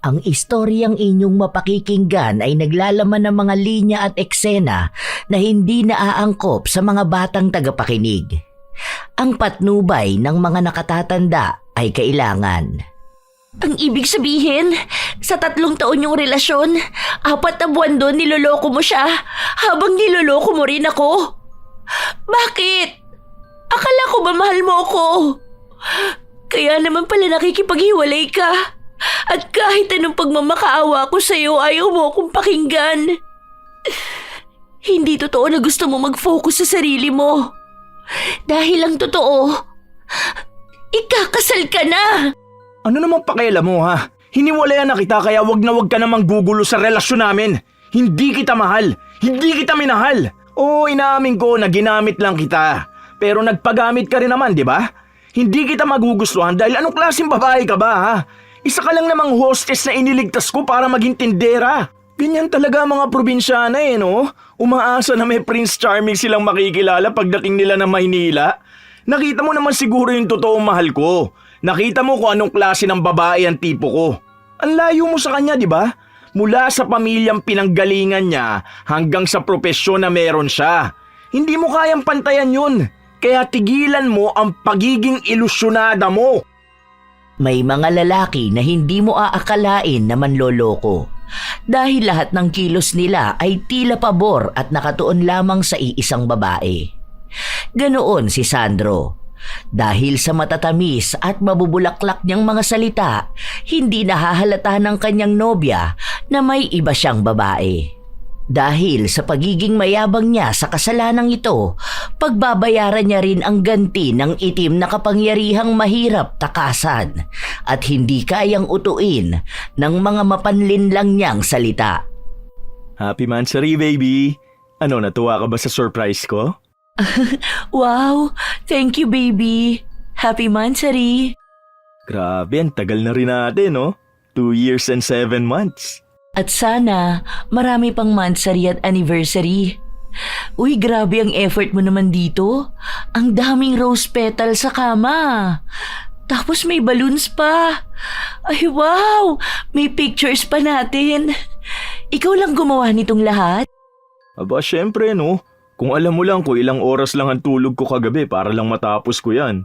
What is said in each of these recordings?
Ang istoryang inyong mapakikinggan ay naglalaman ng mga linya at eksena na hindi naaangkop sa mga batang tagapakinig. Ang patnubay ng mga nakatatanda ay kailangan. Ang ibig sabihin, sa 3 taon yung relasyon, 4 na buwan doon niloloko mo siya habang niloloko mo rin ako. Bakit? Akala ko ba mahal mo ako? Kaya naman pala nakikipaghiwalay ka. At kahit anong pagmamakaawa ko sa'yo, ayaw mo akong pakinggan. Hindi totoo na gusto mo mag-focus sa sarili mo. Dahil ang totoo, ikakasal ka na. Ano namang pakialam mo ha? Hiniwalayan na kita kaya wag ka namang gugulo sa relasyon namin. Hindi kita mahal. Hindi kita minahal. Oo, inaamin ko na ginamit lang kita. Pero nagpagamit ka rin naman, di ba? Hindi kita magugustuhan dahil anong klaseng babae ka ba ha? Isa ka lang namang hostess na iniligtas ko para maging tindera. Ganyan talaga mga probinsyana no? Umaasa na may Prince Charming silang makikilala pagdating nila ng Maynila. Nakita mo naman siguro yung totoong mahal ko. Nakita mo kung anong klase ng babae ang tipo ko. Ang layo mo sa kanya, di ba? Mula sa pamilyang pinanggalingan niya hanggang sa propesyon na meron siya. Hindi mo kayang pantayan yun. Kaya tigilan mo ang pagiging ilusyonada mo. May mga lalaki na hindi mo aakalain na manloloko dahil lahat ng kilos nila ay tila pabor at nakatuon lamang sa iisang babae. Ganoon si Sandro. Dahil sa matatamis at mabubulaklak niyang mga salita, hindi nahahalata ng kanyang nobya na may iba siyang babae. Dahil sa pagiging mayabang niya sa kasalanang ito, pagbabayaran niya rin ang ganti ng itim na kapangyarihang mahirap takasan at hindi kayang utuin ng mga mapanlinlang niyang salita. Happy Mansari, baby! Ano, natuwa ka ba sa surprise ko? Wow, thank you baby. Happy Mansari. Grabe, ang tagal na rin natin, no? 2 years and 7 months. At sana, marami pang Mansari at anniversary. Uy, grabe ang effort mo naman dito. Ang daming rose petal sa kama. Tapos may balloons pa. Ay wow, may pictures pa natin. Ikaw lang gumawa nitong lahat? Aba, syempre, no? Kung alam mo lang kung ilang oras lang ang tulog ko kagabi para lang matapos ko yan.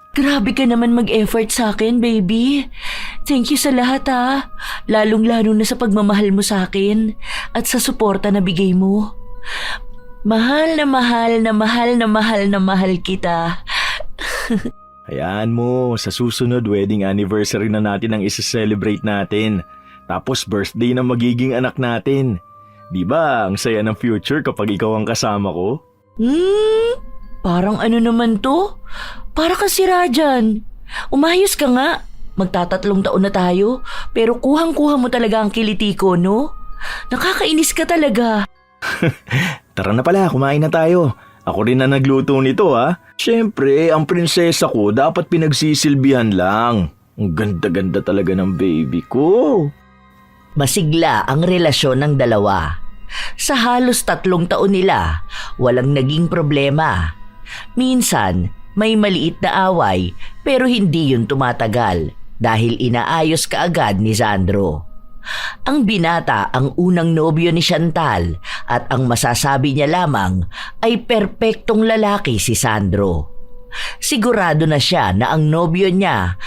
Grabe ka naman mag-effort sa akin, baby. Thank you sa lahat ha. Lalong-lalo na sa pagmamahal mo sa akin at sa suporta na bigay mo. Mahal na mahal na mahal na mahal na mahal kita. Hayaan mo, sa susunod wedding anniversary na natin ang isa-celebrate natin. Tapos birthday na magiging anak natin. Di ba ang saya ng future kapag ikaw ang kasama ko? Parang ano naman to? Para ka si Rajan. Umayos ka nga. Magtatatlong taon na tayo, pero kuhang-kuha mo talaga ang kiliti ko, no? Nakakainis ka talaga. Tara na pala, kumain na tayo. Ako rin na nagluto nito ha. Siyempre, ang prinsesa ko dapat pinagsisilbihan lang. Ang ganda-ganda talaga ng baby ko. Masigla ang relasyon ng dalawa. Sa halos 3 taon nila, walang naging problema. Minsan, may maliit na away pero hindi yun tumatagal dahil inaayos kaagad ni Sandro. Ang binata ang unang nobyo ni Chantal at ang masasabi niya lamang ay perpektong lalaki si Sandro. Sigurado na siya na ang nobyo niya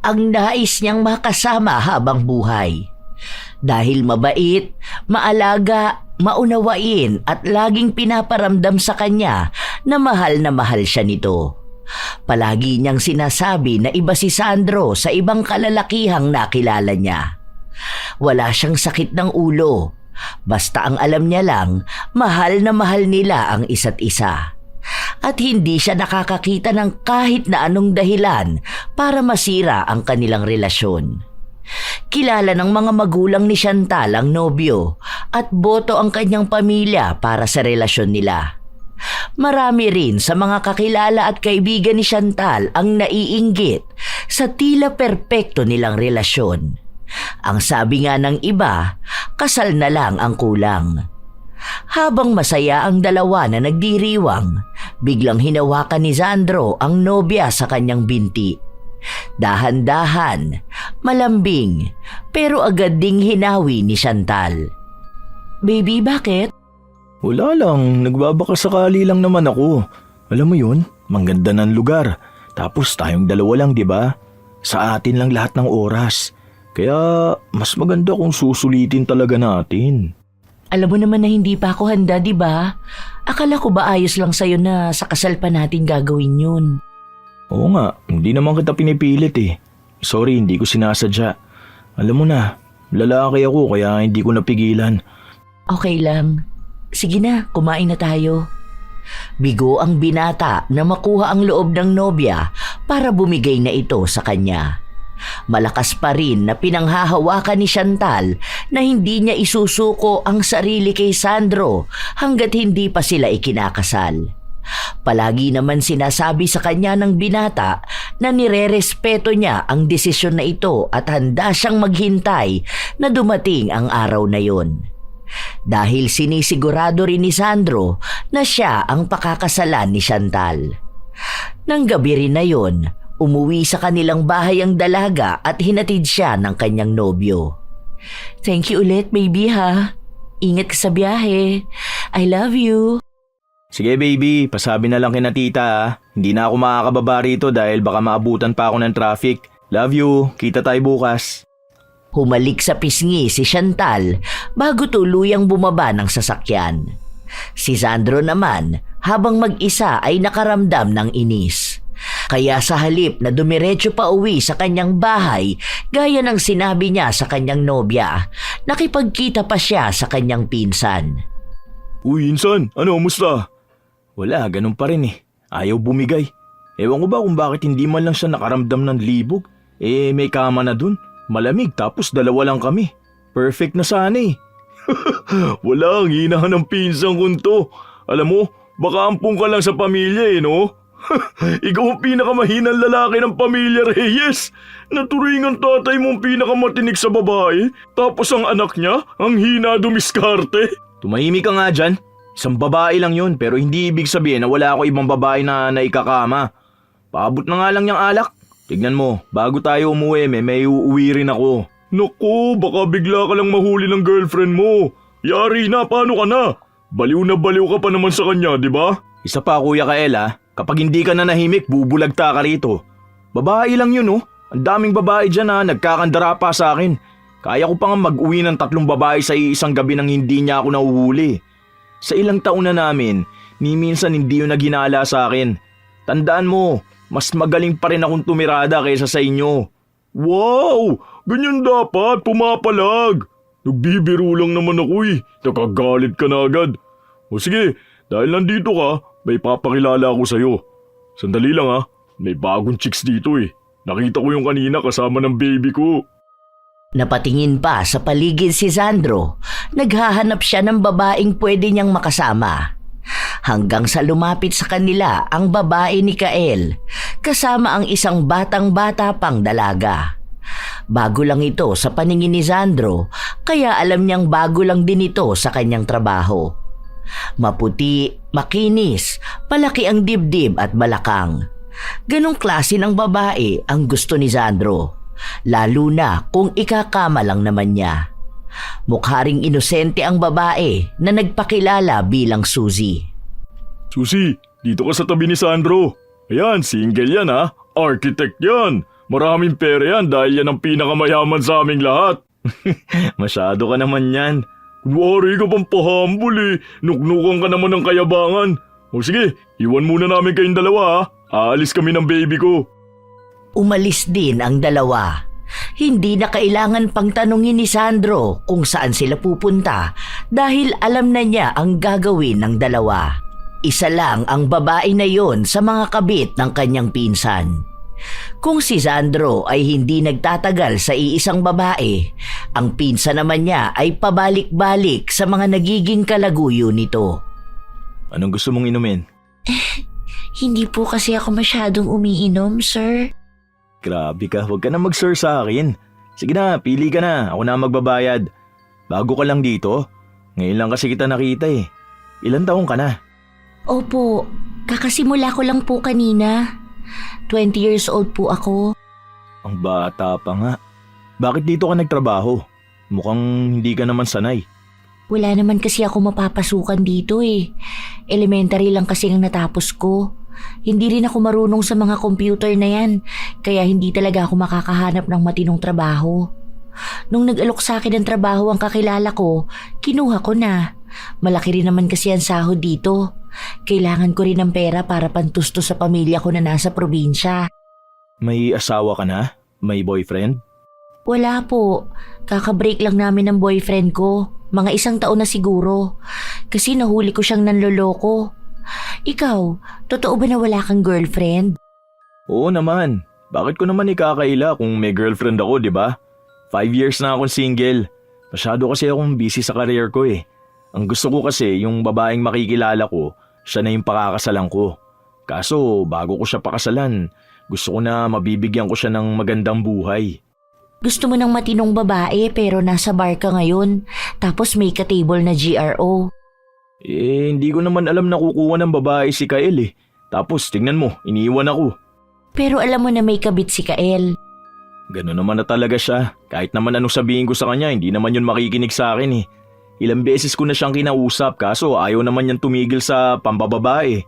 ang nais niyang makasama habang buhay. Dahil mabait, maalaga, maunawain at laging pinaparamdam sa kanya na mahal siya nito. Palagi niyang sinasabi na iba si Sandro sa ibang kalalakihang nakilala niya. Wala siyang sakit ng ulo. Basta ang alam niya lang, mahal na mahal nila ang isa't isa. At hindi siya nakakakita ng kahit na anong dahilan para masira ang kanilang relasyon. Kilala ng mga magulang ni Chantal ang nobyo at boto ang kanyang pamilya para sa relasyon nila. Marami rin sa mga kakilala at kaibigan ni Chantal ang naiinggit sa tila perpekto nilang relasyon. Ang sabi nga ng iba, kasal na lang ang kulang. Habang masaya ang dalawa na nagdiriwang, biglang hinawakan ni Sandro ang nobya sa kanyang binti. Dahan-dahan, malambing, pero agad ding hinawi ni Chantal. Baby, bakit? Wala lang, nagbabaka sakali lang naman ako. Alam mo yun, mangganda ng lugar. Tapos tayong dalawa lang, di ba? Sa atin lang lahat ng oras. Kaya mas maganda kung susulitin talaga natin. Alam mo naman na hindi pa ako handa, di ba? Akala ko ba ayos lang sa'yo na sa kasal pa natin gagawin yun? Oo nga, hindi naman kita pinipilit eh. Sorry, hindi ko sinasadya. Alam mo na, lalaki ako kaya hindi ko napigilan. Okay lang. Sige na, kumain na tayo. Bigo ang binata na makuha ang loob ng nobya para bumigay na ito sa kanya. Malakas pa rin na pinanghahawakan ni Chantal na hindi niya isusuko ang sarili kay Sandro hanggat hindi pa sila ikinakasal. Palagi naman sinasabi sa kanya ng binata na nirerespeto niya ang desisyon na ito at handa siyang maghintay na dumating ang araw na yon. Dahil sinisigurado rin ni Sandro na siya ang pakakasalan ni Chantal. Nang gabi rin na yon, umuwi sa kanilang bahay ang dalaga at hinatid siya ng kanyang nobyo. Thank you ulit, baby ha. Ingat ka sa biyahe. I love you. Sige baby, pasabi na lang kina tita ah. Hindi na ako makakababa rito dahil baka maabutan pa ako ng traffic. Love you, kita tayo bukas. Humalik sa pisngi si Chantal bago tuluyang bumaba ng sasakyan. Si Sandro naman, habang mag-isa ay nakaramdam ng inis. Kaya sa halip na dumiretso pa uwi sa kanyang bahay, gaya ng sinabi niya sa kanyang nobya, nakipagkita pa siya sa kanyang pinsan. Uy, insan, ano, musta? Wala, ganun pa rin eh. Ayaw bumigay. Ewan ko ba kung bakit hindi man lang siya nakaramdam ng libog. May kama na dun. Malamig tapos dalawa lang kami. Perfect na sana eh. Wala, ang hinahan ng pinsan ko to. Alam mo, baka ampung ka lang sa pamilya eh, no? Ikaw ang pinakamahinang lalaki ng pamilya, Reyes. Naturingan tatay mong pinakamatinik sa babae, tapos ang anak niya, ang hina dumiskarte. Tumahimik ka nga dyan. Isang babae lang yun, pero hindi ibig sabihin na wala ako ibang babae na naikakama. Paabot na nga lang niyang alak. Tignan mo, bago tayo umuwi, may uuwi rin ako. Naku, baka bigla ka lang mahuli ng girlfriend mo. Yari na, paano ka na? Baliw na baliw ka pa naman sa kanya, di ba? Isa pa, Kuya Kael ha. Kapag hindi ka nanahimik, bubulagta ka rito. Babae lang yun oh. Ang daming babae dyan ha, nagkakandara pa sa akin. Kaya ko pa nga mag-uwi ng 3 babae sa isang gabi nang hindi niya ako nahuhuli. Sa ilang taon na namin, ni minsan hindi yun naghinala sa akin. Tandaan mo, mas magaling pa rin akong tumirada kaysa sa inyo. Wow! Ganyan dapat, pumapalag. Nagbibiro lang naman ako eh. Nakagalit ka na agad. O sige, dahil nandito ka, may papakilala ako sa'yo. Sandali lang ha, may bagong chicks dito eh. Nakita ko yung kanina kasama ng baby ko. Napatingin pa sa paligid si Sandro, naghahanap siya ng babaeng pwede niyang makasama. Hanggang sa lumapit sa kanila ang babae ni Kael, kasama ang isang batang-bata pang dalaga. Bago lang ito sa paningin ni Sandro, kaya alam niyang bago lang din ito sa kanyang trabaho. Maputi, makinis, malaki ang dibdib at balakang. Ganong klase ng babae ang gusto ni Sandro, lalo na kung ikakama lang naman niya. Mukha ring inosente ang babae na nagpakilala bilang Suzy. Suzy, dito ka sa tabi ni Sandro. Ayan, single yan ha. Architect yan. Maraming pera yan dahil yan ang pinakamayaman sa aming lahat. Masyado ka naman yan. Kunwari ka pang pahambol eh. Nuknukan ka naman ng kayabangan. O sige, iwan muna namin kayong dalawa ha. Aalis kami ng baby ko. Umalis din ang dalawa. Hindi na kailangan pang tanungin ni Sandro kung saan sila pupunta dahil alam na niya ang gagawin ng dalawa. Isa lang ang babae na yon sa mga kabit ng kanyang pinsan. Kung si Sandro ay hindi nagtatagal sa iisang babae, ang pinsan naman niya ay pabalik-balik sa mga nagiging kalaguyo nito. Anong gusto mong inumin? Hindi po kasi ako masyadong umiinom, sir. Grabe ka, huwag ka na mag-sir sa akin. Sige na, pili ka na, ako na magbabayad. Bago ka lang dito, ngayon lang kasi kita nakita eh. Ilan taong ka na? Opo, kakasimula ko lang po kanina. 20 years old po ako. Ang bata pa nga. Bakit dito ka nagtrabaho? Mukhang hindi ka naman sanay. Wala naman kasi ako mapapasukan dito eh. Elementary lang kasi ang natapos ko. Hindi rin ako marunong sa mga computer na yan, kaya hindi talaga ako makakahanap ng matinong trabaho. Nung nag-alok sa akin ng trabaho ang kakilala ko, kinuha ko na. Malaki rin naman kasi ang sahod dito. Kailangan ko rin ng pera para pantusto sa pamilya ko na nasa probinsya. May asawa ka na? May boyfriend? Wala po. Kakabreak lang namin ng boyfriend ko. Mga 1 taon na siguro. Kasi nahuli ko siyang nanloloko. Ikaw, totoo ba na wala kang girlfriend? Oo naman. Bakit ko naman ikakaila kung may girlfriend ako, di ba? 5 years na akong single. Masyado kasi akong busy sa career ko eh. Ang gusto ko kasi yung babaeng makikilala ko, siya na yung pakakasalan ko. Kaso bago ko siya pakasalan, gusto ko na mabibigyan ko siya ng magandang buhay. Gusto mo ng matinong babae pero nasa bar ka ngayon, tapos may ka-table na GRO. Hindi ko naman alam na kukuha ng babae si Kael eh. Tapos tingnan mo, iniiwan ako. Pero alam mo na may kabit si Kael. Gano'n naman na talaga siya. Kahit naman anong sabihin ko sa kanya, hindi naman yun makikinig sa akin eh. Ilang beses ko na siyang kinausap kaso ayaw naman niyang tumigil sa pambababae.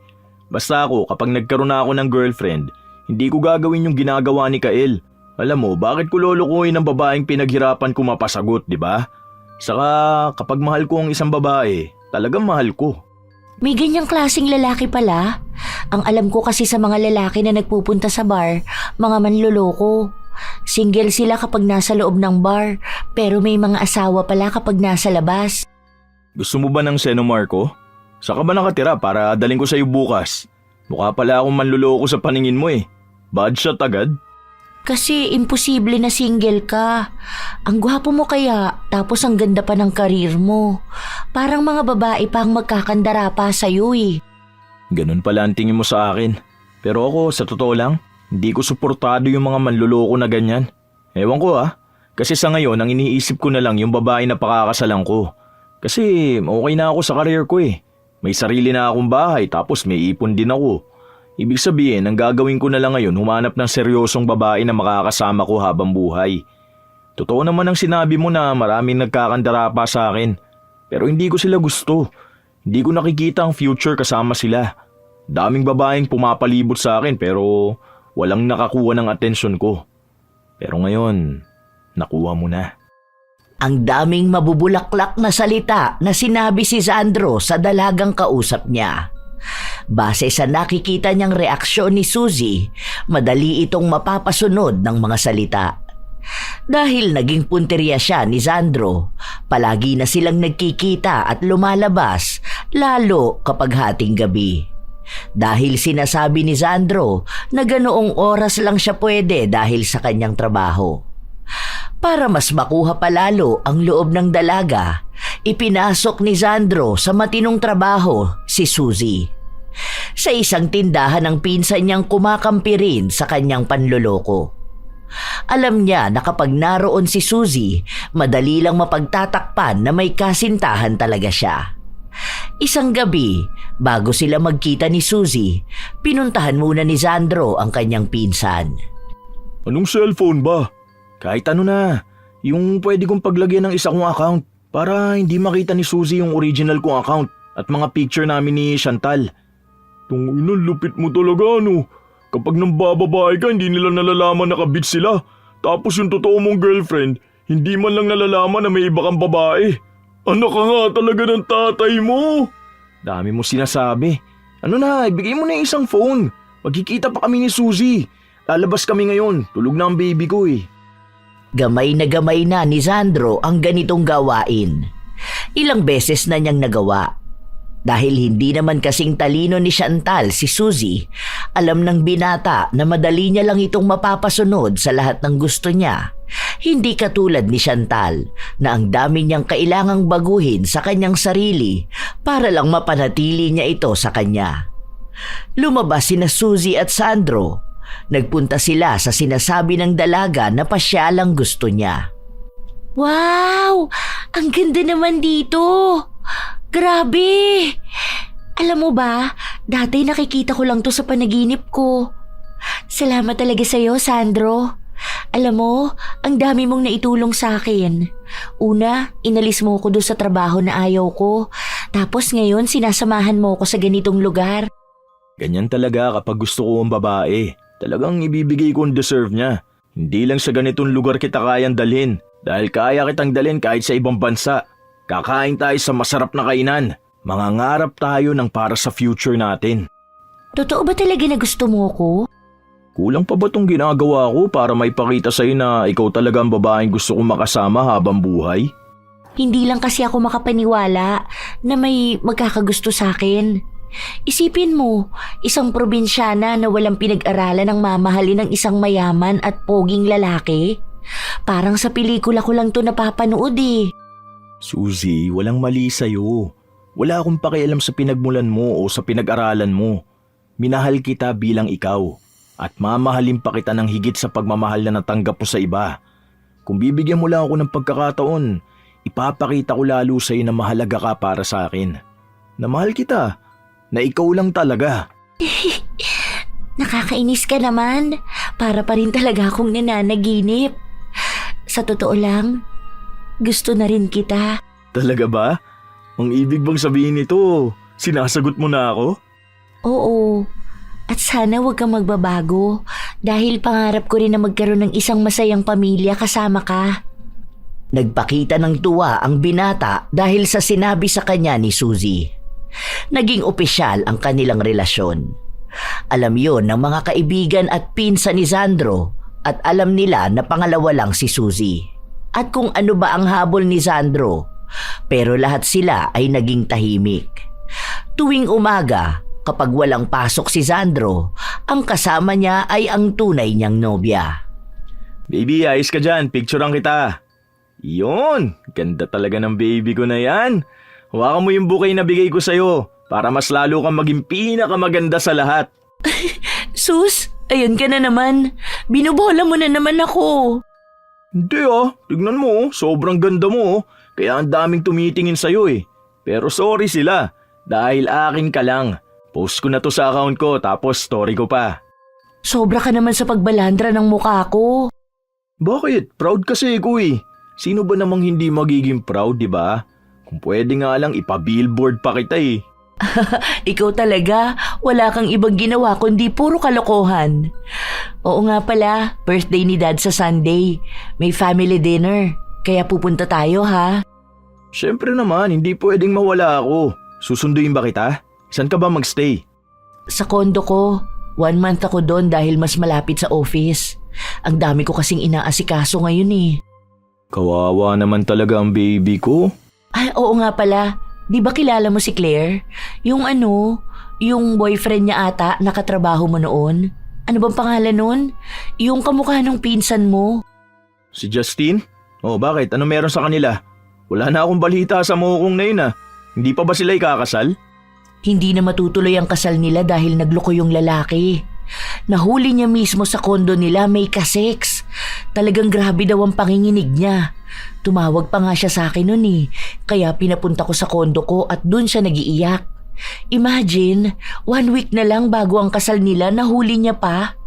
Basta ako, kapag nagkaroon na ako ng girlfriend, hindi ko gagawin yung ginagawa ni Kael. Alam mo, bakit ko lulukuhin ng babaeng pinaghirapan ko mapasagot, di ba? Saka kapag mahal ko ang isang babae, talagang mahal ko. May ganyang klaseng lalaki pala. Ang alam ko kasi sa mga lalaki na nagpupunta sa bar, mga manloloko. Single sila kapag nasa loob ng bar, pero may mga asawa pala kapag nasa labas. Gusto mo ba ng Senomar ko? Saka ba nakatira para daling ko sa'yo bukas? Mukha pala akong manluloko sa paningin mo eh. Bad shot agad? Kasi imposible na single ka. Ang gwapo mo kaya, tapos ang ganda pa ng karir mo. Parang mga babae pa ang magkakandara pa sa'yo eh. Ganun pala ang tingin mo sa akin. Pero ako, sa totoo lang, hindi ko suportado yung mga manluloko na ganyan. Ewan ko kasi sa ngayon ang iniisip ko na lang yung babae na pakakasalan ko. Kasi okay na ako sa career ko eh. May sarili na akong bahay tapos may ipon din ako. Ibig sabihin, ang gagawin ko na lang ngayon humanap ng seryosong babae na makakasama ko habang buhay. Totoo naman ang sinabi mo na maraming nagkakandara pa sa akin. Pero hindi ko sila gusto. Hindi ko nakikita ang future kasama sila. Daming babaeng pumapalibot sa akin pero walang nakakuha ng atensyon ko. Pero ngayon, nakuha mo na. Ang daming mabubulaklak na salita na sinabi si Sandro sa dalagang kausap niya. Base sa nakikita niyang reaksyon ni Suzy, madali itong mapapasunod ng mga salita. Dahil naging punteriya siya ni Sandro, palagi na silang nagkikita at lumalabas, lalo kapag hating gabi. Dahil sinasabi ni Sandro na ganoong oras lang siya pwede dahil sa kanyang trabaho. Para mas makuha palalo ang loob ng dalaga, ipinasok ni Sandro sa matinong trabaho si Suzy. Sa isang tindahan ng pinsan niyang kumakampi rin sa kanyang panloloko. Alam niya na kapag naroon si Suzy, madali lang mapagtatakpan na may kasintahan talaga siya. Isang gabi, bago sila magkita ni Suzy, pinuntahan muna ni Sandro ang kanyang pinsan. Anong cellphone ba? Kahit ano na, yung pwede kong paglagyan ng isa kong account para hindi makita ni Suzy yung original kong account at mga picture namin ni Chantal. Tungina, lupit mo talaga no. Kapag nang bababae ka, hindi nila nalalaman na kabit sila. Tapos yung totoo mong girlfriend, hindi man lang nalalaman na may iba kang babae. Anak ka nga talaga ng tatay mo. Dami mo sinasabi. Ano na, ibigay mo na yung isang phone. Magkikita pa kami ni Suzy. Lalabas kami ngayon, tulog na ang baby ko eh. Gamay na ni Sandro ang ganitong gawain. Ilang beses na niyang nagawa. Dahil hindi naman kasing talino ni Chantal si Suzy, alam ng binata na madali niya lang itong mapapasunod sa lahat ng gusto niya. Hindi katulad ni Chantal na ang dami niyang kailangang baguhin sa kanyang sarili para lang mapanatili niya ito sa kanya. Lumabas sina Suzy at Sandro. Nagpunta sila sa sinasabi ng dalaga na pasyalang gusto niya. Wow! Ang ganda naman dito! Grabe! Alam mo ba, dati nakikita ko lang to sa panaginip ko. Salamat talaga sa'yo, Sandro. Alam mo, ang dami mong naitulong sa akin. Una, inalis mo ko doon sa trabaho na ayaw ko. Tapos ngayon, sinasamahan mo ko sa ganitong lugar. Ganyan talaga kapag gusto ko ang babae. Talagang ibibigay ko ang deserve niya. Hindi lang sa ganitong lugar kita kayang dalhin. Dahil kaya kitang dalhin kahit sa ibang bansa. Kakain tayo sa masarap na kainan. Mangangarap tayo ng para sa future natin. Totoo ba talaga na gusto mo ko? Kulang pa ba tong ginagawa ko para maipakita sa'yo na ikaw talaga ang babaeng gusto kong makasama habang buhay? Hindi lang kasi ako makapaniwala na may magkakagusto sa akin. Isipin mo, isang probinsyana na walang pinag-aralan ng mamahalin ng isang mayaman at poging lalaki. Parang sa pelikula ko lang to napapanood eh. Suzy, walang mali sa'yo. Wala akong pakialam sa pinagmulan mo o sa pinag-aralan mo. Minahal kita bilang ikaw. At mamahalin pa kita ng higit sa pagmamahal na natanggap mo sa iba. Kung bibigyan mo lang ako ng pagkakataon, ipapakita ko lalo sa iyo na mahalaga ka para sa akin. Na mahal kita, na ikaw lang talaga. Nakakainis ka naman. Para pa rin talaga akong nananaginip. Sa totoo lang, gusto na rin kita. Talaga ba? Ang ibig bang sabihin nito, sinasagot mo na ako? Oo. At sana huwag kang magbabago dahil pangarap ko rin na magkaroon ng isang masayang pamilya kasama ka. Nagpakita ng tuwa ang binata dahil sa sinabi sa kanya ni Suzy. Naging opisyal ang kanilang relasyon. Alam yon ng mga kaibigan at pinsan ni Sandro at alam nila na pangalawa lang si Suzy. At kung ano ba ang habol ni Sandro, pero lahat sila ay naging tahimik. Tuwing umaga, kapag walang pasok si Sandro, ang kasama niya ay ang tunay niyang nobya. Baby, ayos ka dyan. Picturean kita. Yun, ganda talaga ng baby ko na yan. Hawakan mo yung bouquet na bigay ko sa'yo para mas lalo kang maging pinakamaganda sa lahat. Sus, ayun ka na naman. Binubola mo na naman ako. Hindi tignan mo, sobrang ganda mo. Kaya ang daming tumitingin sa'yo eh. Pero sorry sila, dahil akin ka lang. Post ko na to sa account ko tapos story ko pa. Sobra ka naman sa pagbalandra ng mukha ko. Bakit? Proud kasi ko eh. Sino ba namang hindi magiging proud, di ba? Kung pwede nga lang ipa-billboard pa kita eh. Ikaw talaga, wala kang ibang ginawa kundi puro kalokohan. Oo nga pala, birthday ni Dad sa Sunday. May family dinner, kaya pupunta tayo ha. Siyempre naman, hindi pwedeng mawala ako. Susunduin ba kita? Saan ka ba magstay? Sa kondo ko, 1 month ako doon dahil mas malapit sa office. Ang dami ko kasing inaasikaso ngayon eh. Kawawa naman talaga ang baby ko. Ay, oo nga pala. Di ba kilala mo si Claire? Yung boyfriend niya ata nakatrabaho mo noon. Ano bang pangalan nun? Yung kamukha ng pinsan mo. Si Justine? Oh, bakit? Ano meron sa kanila? Wala na akong balita sa mukong na yun ah. Hindi pa ba sila ikakasal? Hindi na matutuloy ang kasal nila dahil nagloko yung lalaki. Nahuli niya mismo sa kondo nila may kasex. Talagang grabe daw ang panginginig niya. Tumawag pa nga siya sa akin noon eh. Kaya pinapunta ko sa kondo ko at dun siya nagiiyak. Imagine, 1 week na lang bago ang kasal nila nahuli niya pa.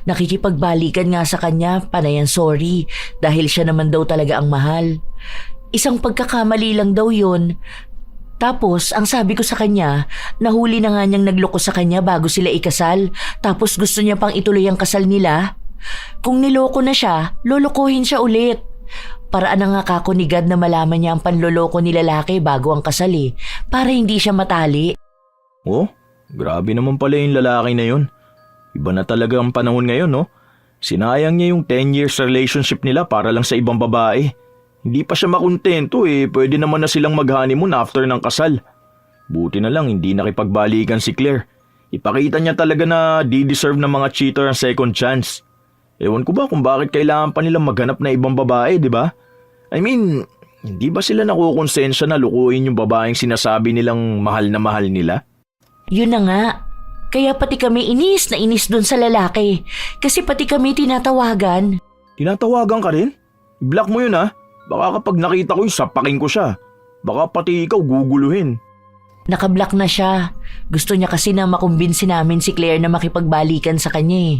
Nakikipagbalikan nga sa kanya, panayan sorry dahil siya naman daw talaga ang mahal. Isang pagkakamali lang daw yun. Tapos, ang sabi ko sa kanya, nahuli na nga niyang nagloko sa kanya bago sila ikasal. Tapos gusto niya pang ituloy ang kasal nila. Kung niloko na siya, lolokohin siya ulit. Paraan na nga kako ni God na malaman niya ang panloloko ni lalaki bago ang kasal eh. Para hindi siya matali. Oh, grabe naman pala yung lalaki na yun. Iba na talaga ang panahon ngayon, no? Sinayang niya yung 10 years relationship nila para lang sa ibang babae. Hindi pa siya makontento eh, pwede naman na silang mag-honeymoon after ng kasal. Buti na lang hindi nakipagbalikan si Claire. Ipakita niya talaga na di-deserve ng mga cheater ang second chance. Ewan ko ba kung bakit kailangan pa nilang maghanap na ibang babae, di ba? I mean, hindi ba sila nakukonsensya na lukuhin yung babaeng sinasabi nilang mahal na mahal nila? Yun na nga. Kaya pati kami inis na inis dun sa lalaki. Kasi pati kami tinatawagan. Tinatawagan ka rin? I-block mo yun ah. Baka kapag nakita ko yung sapakin ko siya. Baka pati ikaw guguluhin. Nakablock na siya. Gusto niya kasi na makumbinsi namin si Claire na makipagbalikan sa kanya eh.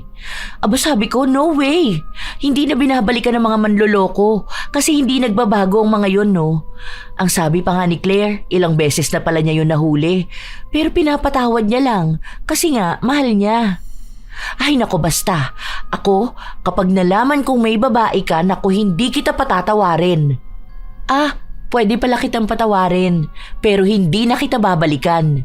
Aba sabi ko, no way! Hindi na binabalikan ng mga manloloko kasi hindi nagbabago ang mga yon, no? Ang sabi pa nga ni Claire, ilang beses na pala niya yun nahuli. Pero pinapatawad niya lang kasi nga mahal niya. Ay nako basta, ako kapag nalaman kong may babae ka, nako hindi kita patatawarin. Pwede pala kitang patawarin, pero hindi na kita babalikan.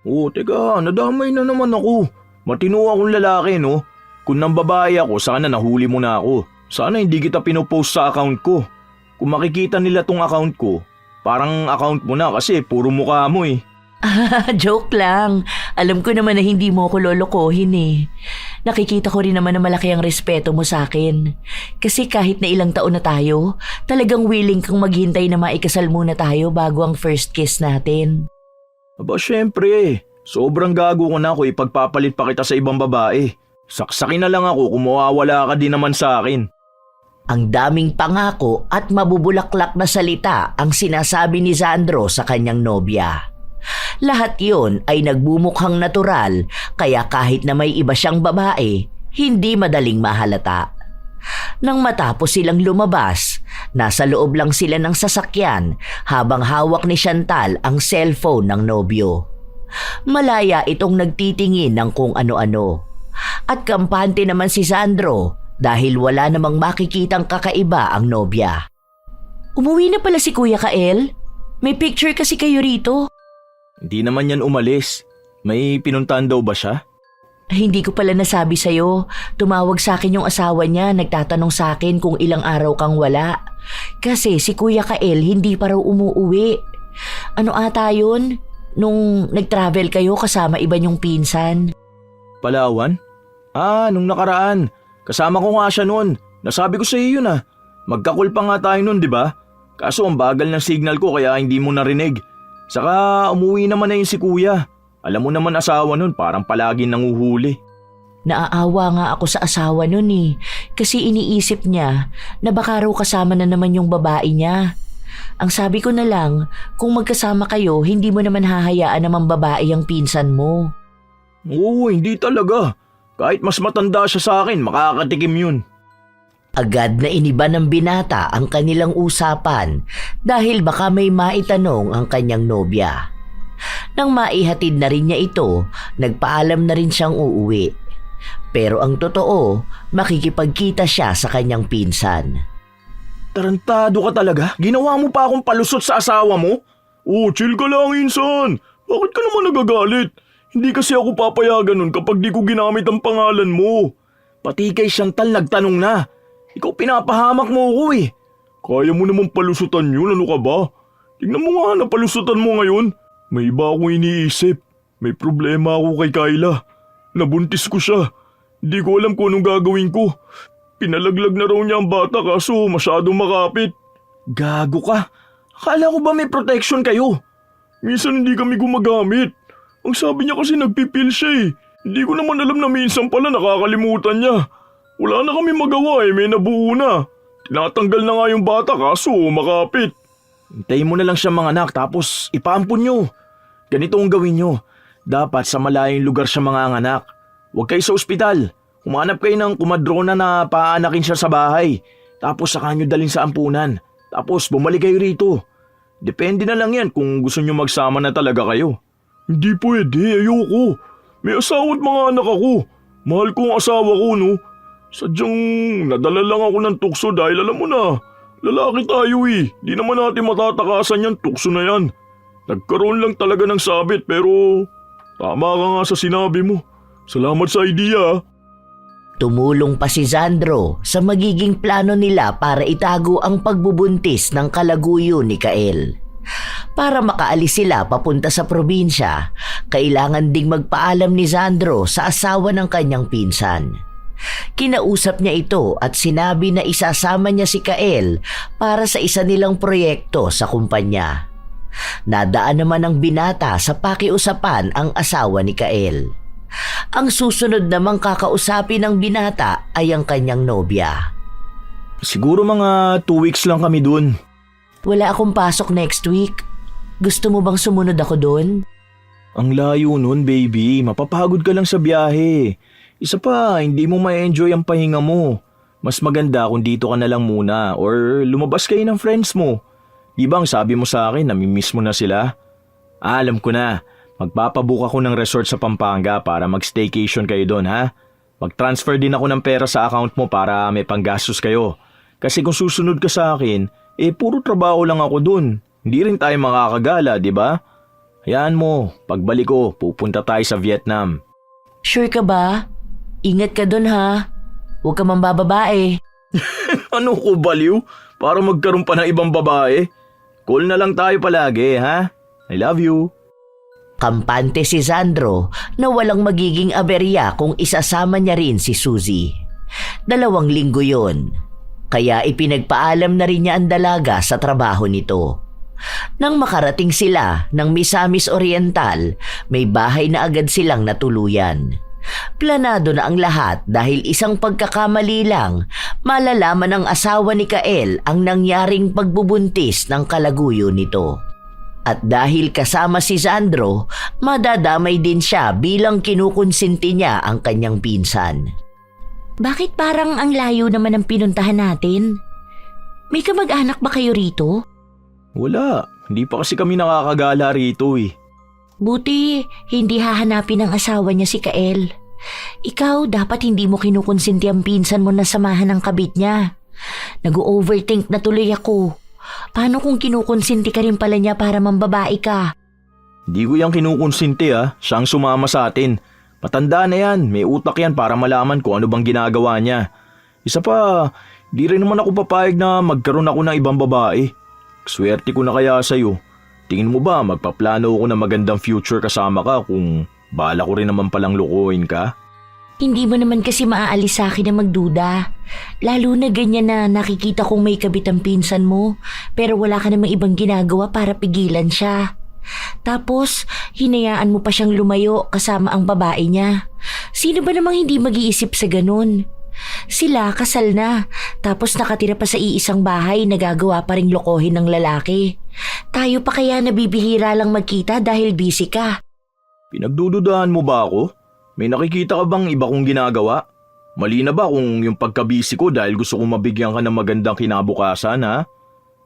Teka, nadamay na naman ako. Matino akong lalaki, no? Kung nang babae ako, sana nahuli mo na ako. Sana hindi kita pinopost sa account ko. Kung makikita nila tong account ko, parang account mo na kasi puro mukha mo eh. Joke lang. Alam ko naman na hindi mo ako lolokohin eh. Nakikita ko rin naman na malaki ang respeto mo sa akin. Kasi kahit na ilang taon na tayo, talagang willing kang maghintay na maikasal muna tayo bago ang first kiss natin. Aba syempre, sobrang gago ko na ako ipagpapalit pa kita sa ibang babae. Saksakin na lang ako kung mawawala ka din naman sa akin. Ang daming pangako at mabubulaklak na salita ang sinasabi ni Sandro sa kanyang nobya. Lahat yon ay nagbumukhang natural kaya kahit na may iba siyang babae, hindi madaling mahalata. Nang matapos silang lumabas, nasa loob lang sila ng sasakyan habang hawak ni Chantal ang cellphone ng nobyo. Malaya itong nagtitingin ng kung ano-ano. At kampante naman si Sandro dahil wala namang makikitang kakaiba ang nobya. Umuwi na pala si Kuya Kael? May picture kasi kayo rito. Hindi naman yan umalis. May pinuntahan daw ba siya? Hindi ko pala nasabi sa'yo. Tumawag sa akin yung asawa niya, nagtatanong sa akin kung ilang araw kang wala. Kasi si Kuya Kael hindi pa raw umuuwi. Ano ata yun? Nung nag-travel kayo kasama iba niyong pinsan. Palawan? Nung nakaraan. Kasama ko nga siya noon. Nasabi ko sa iyo yun ah. Magkakul pa nga tayo noon, di ba? Kaso ang bagal ng signal ko kaya hindi mo narinig. Saka umuwi naman na yun si kuya. Alam mo naman asawa nun parang palagi nanguhuli. Naaawa nga ako sa asawa nun eh. Kasi iniisip niya na baka raw kasama na naman yung babae niya. Ang sabi ko na lang, kung magkasama kayo, hindi mo naman hahayaan naman babae ang pinsan mo. Oo, hindi talaga. Kahit mas matanda siya sa akin, makakatikim yun. Agad na iniba ng binata ang kanilang usapan dahil baka may maitanong ang kanyang nobya. Nang maihatid na rin niya ito, nagpaalam na rin siyang uuwi. Pero ang totoo, makikipagkita siya sa kanyang pinsan. Tarantado ka talaga? Ginawa mo pa akong palusot sa asawa mo? Chill ka lang insan. Bakit ka naman nagagalit? Hindi kasi ako papayagan nun kapag di ko ginamit ang pangalan mo. Pati kay Chantal nagtanong na. Ikaw pinapahamak mo ako eh. Kaya mo naman palusutan yun, ano ka ba? Tingnan mo nga na palusutan mo ngayon. May iba akong iniisip. May problema ako kay Kyla. Nabuntis ko siya. Hindi ko alam kung anong gagawin ko. Pinalaglag na raw niya ang bata kaso masyadong makapit. Gago ka. Akala ko ba may protection kayo? Minsan hindi kami gumagamit. Ang sabi niya kasi nagpipil siya eh. Hindi ko naman alam na minsan pala nakakalimutan niya. Wala na kami magawa eh, may nabuo na. Tinatanggal na nga yung bata kaso makapit. Hintayin mo na lang siya mga anak tapos ipaampun nyo. Ganito ang gawin nyo. Dapat sa malayong lugar siya mga anak. Huwag kayo sa ospital. Humanap kayo ng kumadrona na paanakin siya sa bahay. Tapos saka nyo dalhin sa ampunan. Tapos bumalik kayo rito. Depende na lang yan kung gusto nyo magsama na talaga kayo. Hindi pwede, ayoko. May asawa at mga anak ako. Mahal ko ang asawa ko, no? Sadyang nadala lang ako ng tukso dahil alam mo na, lalaki tayo eh. Di naman natin matatakasan yan, tukso na yan. Nagkaroon lang talaga ng sabit pero tama ka nga sa sinabi mo. Salamat sa idea. Tumulong pa si Sandro sa magiging plano nila para itago ang pagbubuntis ng kalaguyo ni Kael. Para makaalis sila papunta sa probinsya, kailangan ding magpaalam ni Sandro sa asawa ng kanyang pinsan. Kinausap niya ito at sinabi na isasama niya si Kael para sa isa nilang proyekto sa kumpanya. Nadaan naman ng binata sa pakiusapan ang asawa ni Kael. Ang susunod namang kakausapin ng binata ay ang kanyang nobya. Siguro mga 2 weeks lang kami dun. Wala akong pasok next week. Gusto mo bang sumunod ako doon? Ang layo nun, baby. Mapapagod ka lang sa biyahe. Isa pa, hindi mo ma-enjoy ang pahinga mo. Mas maganda kung dito ka na lang muna or lumabas kayo ng friends mo. Di ba ang sabi mo sa akin, namimiss mo na sila? Alam ko na. Magpapabook ako ng resort sa Pampanga para mag-staycation kayo doon, ha? Mag-transfer din ako ng pera sa account mo para may panggastos kayo. Kasi kung susunod ka sa akin, puro trabaho lang ako doon. Hindi rin tayo makakagala, di ba? Hayaan mo, pagbalik ko, pupunta tayo sa Vietnam. Sure ka ba? Ingat ka doon ha. Huwag ka mambababae. Ano ko baliw? Para magkaroon pa ng ibang babae? Call na lang tayo palagi, ha? I love you. Kampante si Sandro na walang magiging aberya kung isasama niya rin si Suzy. 2 linggo yon. Kaya ipinagpaalam na rin niya ang dalaga sa trabaho nito. Nang makarating sila ng Misamis Oriental, may bahay na agad silang natuluyan. Planado na ang lahat dahil isang pagkakamali lang, malalaman ng asawa ni Kael ang nangyaring pagbubuntis ng kalaguyo nito. At dahil kasama si Sandro, madadamay din siya bilang kinukonsinti niya ang kanyang pinsan. Bakit parang ang layo naman ang pinuntahan natin? May kamag-anak ba kayo rito? Wala, hindi pa kasi kami nakakagala rito eh. Buti, hindi hahanapin ng asawa niya si Kael. Ikaw, dapat hindi mo kinukonsinti ang pinsan mo na samahan ng kabit niya. Nag-overthink na tuloy ako. Paano kung kinukonsinti ka rin pala niya para mambabae ka? Hindi ko yung kinukonsinti siyang sumama sa atin. Matanda na yan, may utak yan para malaman kung ano bang ginagawa niya. Isa pa, di rin naman ako papayag na magkaroon ako ng ibang babae. Swerte ko na kaya sa'yo. Tingin mo ba magpaplano ako ng magandang future kasama ka kung bala ko rin naman palang lukuhin ka? Hindi mo naman kasi maaalis sa akin na magduda. Lalo na ganyan na nakikita kong may kabit ang pinsan mo, pero wala ka namang ibang ginagawa para pigilan siya. Tapos, hinayaan mo pa siyang lumayo kasama ang babae niya. Sino ba namang hindi mag-iisip sa ganun? Sila kasal na, tapos nakatira pa sa iisang bahay na gagawa pa ring lokohin ng lalaki. Tayo pa kaya nabibihira lang magkita dahil busy ka. Pinagdududahan mo ba ako? May nakikita ka bang iba kong ginagawa? Mali na ba kung yung pagkabisi ko dahil gusto kong mabigyan ka ng magandang kinabukasan, ha?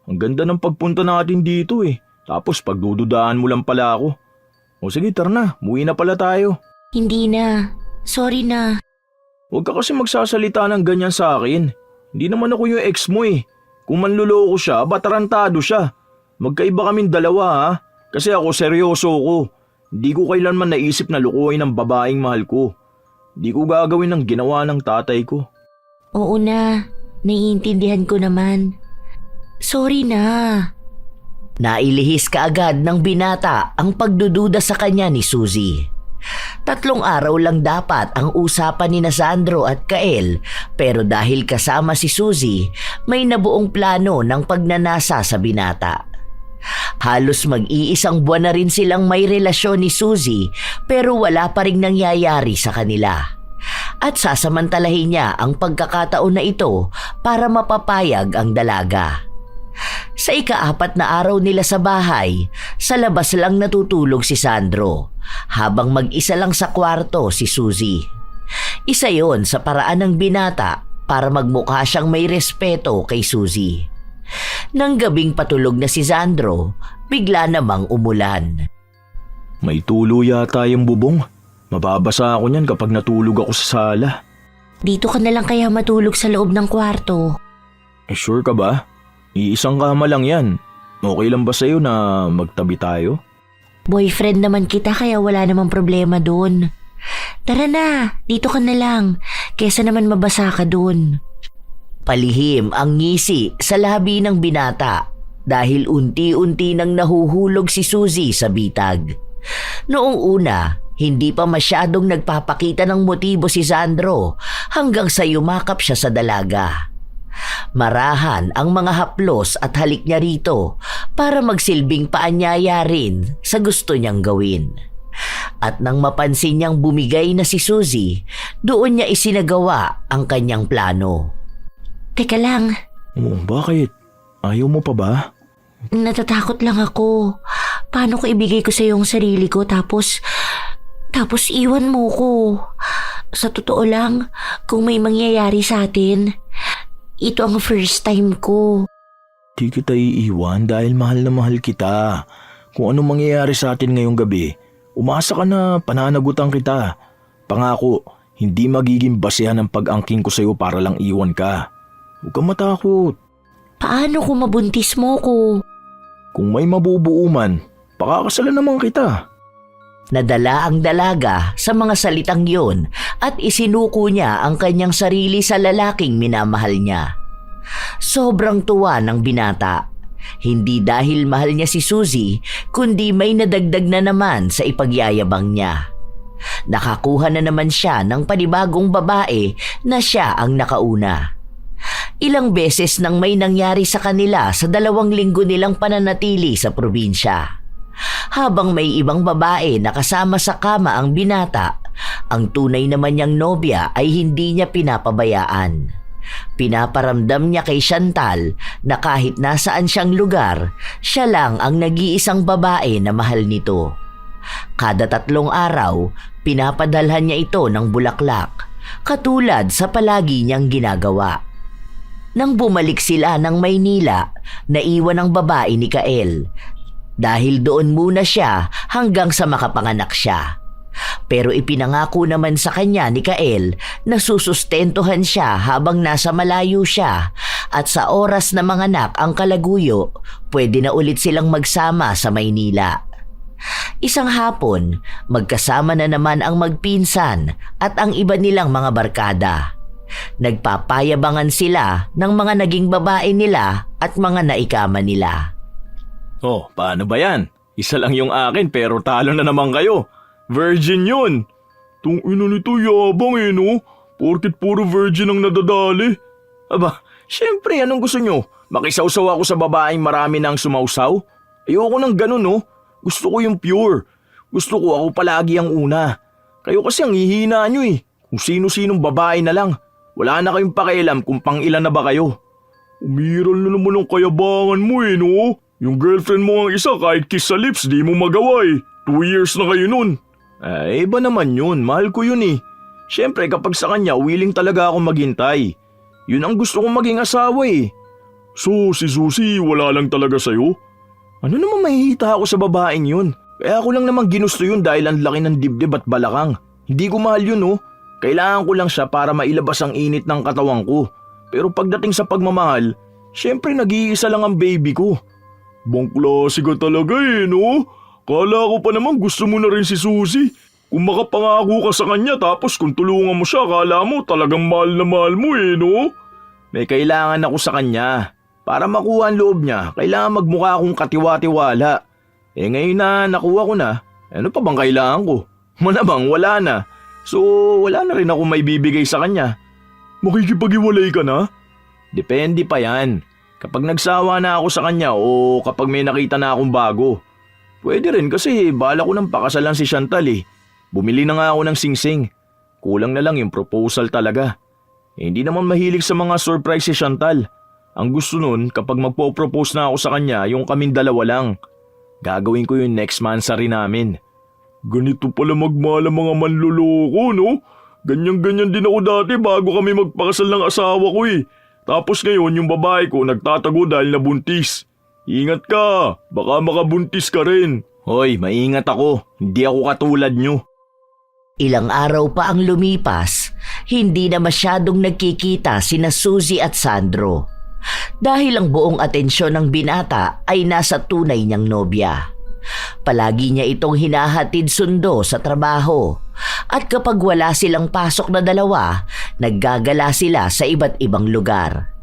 Ang ganda ng pagpunta natin dito eh. Tapos pagdududahan mo lang pala ako. O sige, tara na. Muwi na pala tayo. Hindi na. Sorry na. Huwag ka kasi magsasalita ng ganyan sa akin. Hindi naman ako yung ex mo eh. Kung manluloko siya, batarantado siya. Magkaiba kaming dalawa ha. Kasi ako seryoso ko. Hindi ko kailanman naisip na lukuhin ng babaeng mahal ko. Hindi ko gagawin ang ginawa ng tatay ko. Oo na. Naiintindihan ko naman. Sorry na. Nailihis kaagad ng binata ang pagdududa sa kanya ni Suzy. 3 araw lang dapat ang usapan ni Sandro at Kael, pero dahil kasama si Suzy, may nabuong plano ng pagnanasa sa binata. Halos mag-iisang buwan na rin silang may relasyon ni Suzy, pero wala pa ring nangyayari sa kanila. At sasamantalahin niya ang pagkakataon na ito para mapapayag ang dalaga. Sa ika-4 na araw nila sa bahay, sa labas lang natutulog si Sandro, habang mag-isa lang sa kwarto si Suzy. Isa yon sa paraan ng binata para magmukha siyang may respeto kay Suzy. Nang gabing patulog na si Sandro, bigla namang umulan. May tulo yata yung bubong. Mababasa ako niyan kapag natulog ako sa sala. Dito ka na lang kaya matulog sa loob ng kwarto. Sure ka ba? Iisang kama lang yan. Okay lang ba sa'yo na magtabi tayo? Boyfriend naman kita kaya wala namang problema doon. Tara na, dito ka na lang. Kesa naman mabasa ka doon. Palihim ang ngisi sa labi ng binata dahil unti-unti nang nahuhulog si Suzy sa bitag. Noong una, hindi pa masyadong nagpapakita ng motibo si Sandro hanggang sa yumakap siya sa dalaga. Marahan ang mga haplos at halik niya rito para magsilbing paanyaya rin sa gusto niyang gawin. At nang mapansin niyang bumigay na si Suzy, doon niya isinagawa ang kanyang plano. Teka lang, Oh, bakit? Ayaw mo pa ba? natatakot lang ako. Paano ko ibigay ko sa iyo ang sarili ko tapos iwan mo ko? Sa totoo lang, kung may mangyayari sa atin, ito ang first time ko. Di kita iiwan dahil mahal na mahal kita. Kung anong mangyayari sa atin ngayong gabi, umasa ka na pananagutan kita. Pangako, hindi magiging basehan ang pag-angking ko sa'yo para lang iwan ka. Huwag kang matakot. Paano kung mabuntis mo ko? Kung may mabubuo man, pakakasalan naman kita. Nadala ang dalaga sa mga salitang yun at isinuko niya ang kanyang sarili sa lalaking minamahal niya. Sobrang tuwa ng binata. Hindi dahil mahal niya si Suzy, kundi may nadagdag na naman sa ipagyayabang niya. Nakakuha na naman siya ng panibagong babae na siya ang nakauna. Ilang beses nang may nangyari sa kanila sa 2 linggo nilang pananatili sa probinsya. Habang may ibang babae na kasama sa kama ang binata, ang tunay naman niyang nobya ay hindi niya pinapabayaan. Pinaparamdam niya kay Chantal na kahit nasaan siyang lugar, siya lang ang nag-iisang babae na mahal nito. Kada 3 araw, pinapadalhan niya ito ng bulaklak, katulad sa palagi niyang ginagawa. Nang bumalik sila ng Maynila, naiwan ang babae ni Kael. Dahil doon muna siya hanggang sa makapanganak siya. Pero ipinangako naman sa kanya ni Kael na susustentuhan siya habang nasa malayo siya at sa oras na manganak ang kalaguyo, pwede na ulit silang magsama sa Maynila. Isang hapon, magkasama na naman ang magpinsan at ang iba nilang mga barkada. Nagpapayabangan sila ng mga naging babae nila at mga naikama nila. Oh, paano ba yan? Isa lang yung akin pero talo na naman kayo. Virgin yun. Tung ina nito yabang no? Porkit puro virgin ang nadadali. Aba, syempre anong gusto nyo? Makisawsaw ako sa babaeng marami nang sumausaw? Ayoko ng ganun no? Gusto ko yung pure. Gusto ko ako palagi ang una. Kayo kasi ang hihina nyo eh. Kung sino-sinong babae na lang. Wala na kayong pakialam kung pang ilan na ba kayo. Umiral na naman ang kayabangan mo no? Yung girlfriend mo ang isa kahit kiss sa lips di mo magawa 2 years na kayo nun. Iba naman yun. Mahal ko yun eh. Siyempre kapag sa kanya willing talaga ako maghintay. Yun ang gusto kong maging asawa eh. So si Suzy wala lang talaga sa'yo? Ano naman mahihita ako sa babaeng yun? Kaya ako lang naman ginusto yun dahil ang laki ng dibdib at balakang. Hindi ko mahal yun oh. Kailangan ko lang siya para mailabas ang init ng katawan ko. Pero pagdating sa pagmamahal, siyempre nag-iisa lang ang baby ko. Bang klase ka talaga no? Kala ko pa naman gusto mo na rin si Suzy. Kung makapangako ka sa kanya tapos kung tulungan mo siya, kala mo talagang mahal na mahal mo no? May kailangan ako sa kanya. Para makuha ang loob niya, kailangan magmukha akong katiwa-tiwala. Ngayon na nakuha ko na, ano pa bang kailangan ko? Malamang wala na. So wala na rin ako may bibigay sa kanya. Makikipag-iwalay ka na? Depende pa yan. Kapag nagsawa na ako sa kanya o kapag may nakita na akong bago. Pwede rin kasi bala ko nang pakasalan si Chantal eh. Bumili na nga ako ng singsing. Kulang na lang yung proposal talaga. Hindi naman mahilig sa mga surprise si Chantal. Ang gusto nun kapag magpo-propose na ako sa kanya yung kaming dalawa lang. Gagawin ko yung next mansary namin. Ganito pala magmahal ang mga manloloko no? Ganyan-ganyan din ako dati bago kami magpakasal ng asawa ko eh. Tapos ngayon yung babae ko nagtatago dahil nabuntis. Ingat ka, baka makabuntis ka rin. Hoy, maingat ako. Hindi ako katulad nyo. Ilang araw pa ang lumipas, hindi na masyadong nagkikita sina Suzy at Sandro. Dahil ang buong atensyon ng binata ay nasa tunay niyang nobya. Palagi niya itong hinahatid sundo sa trabaho. At kapag wala silang pasok na dalawa, naggagala sila sa iba't ibang lugar.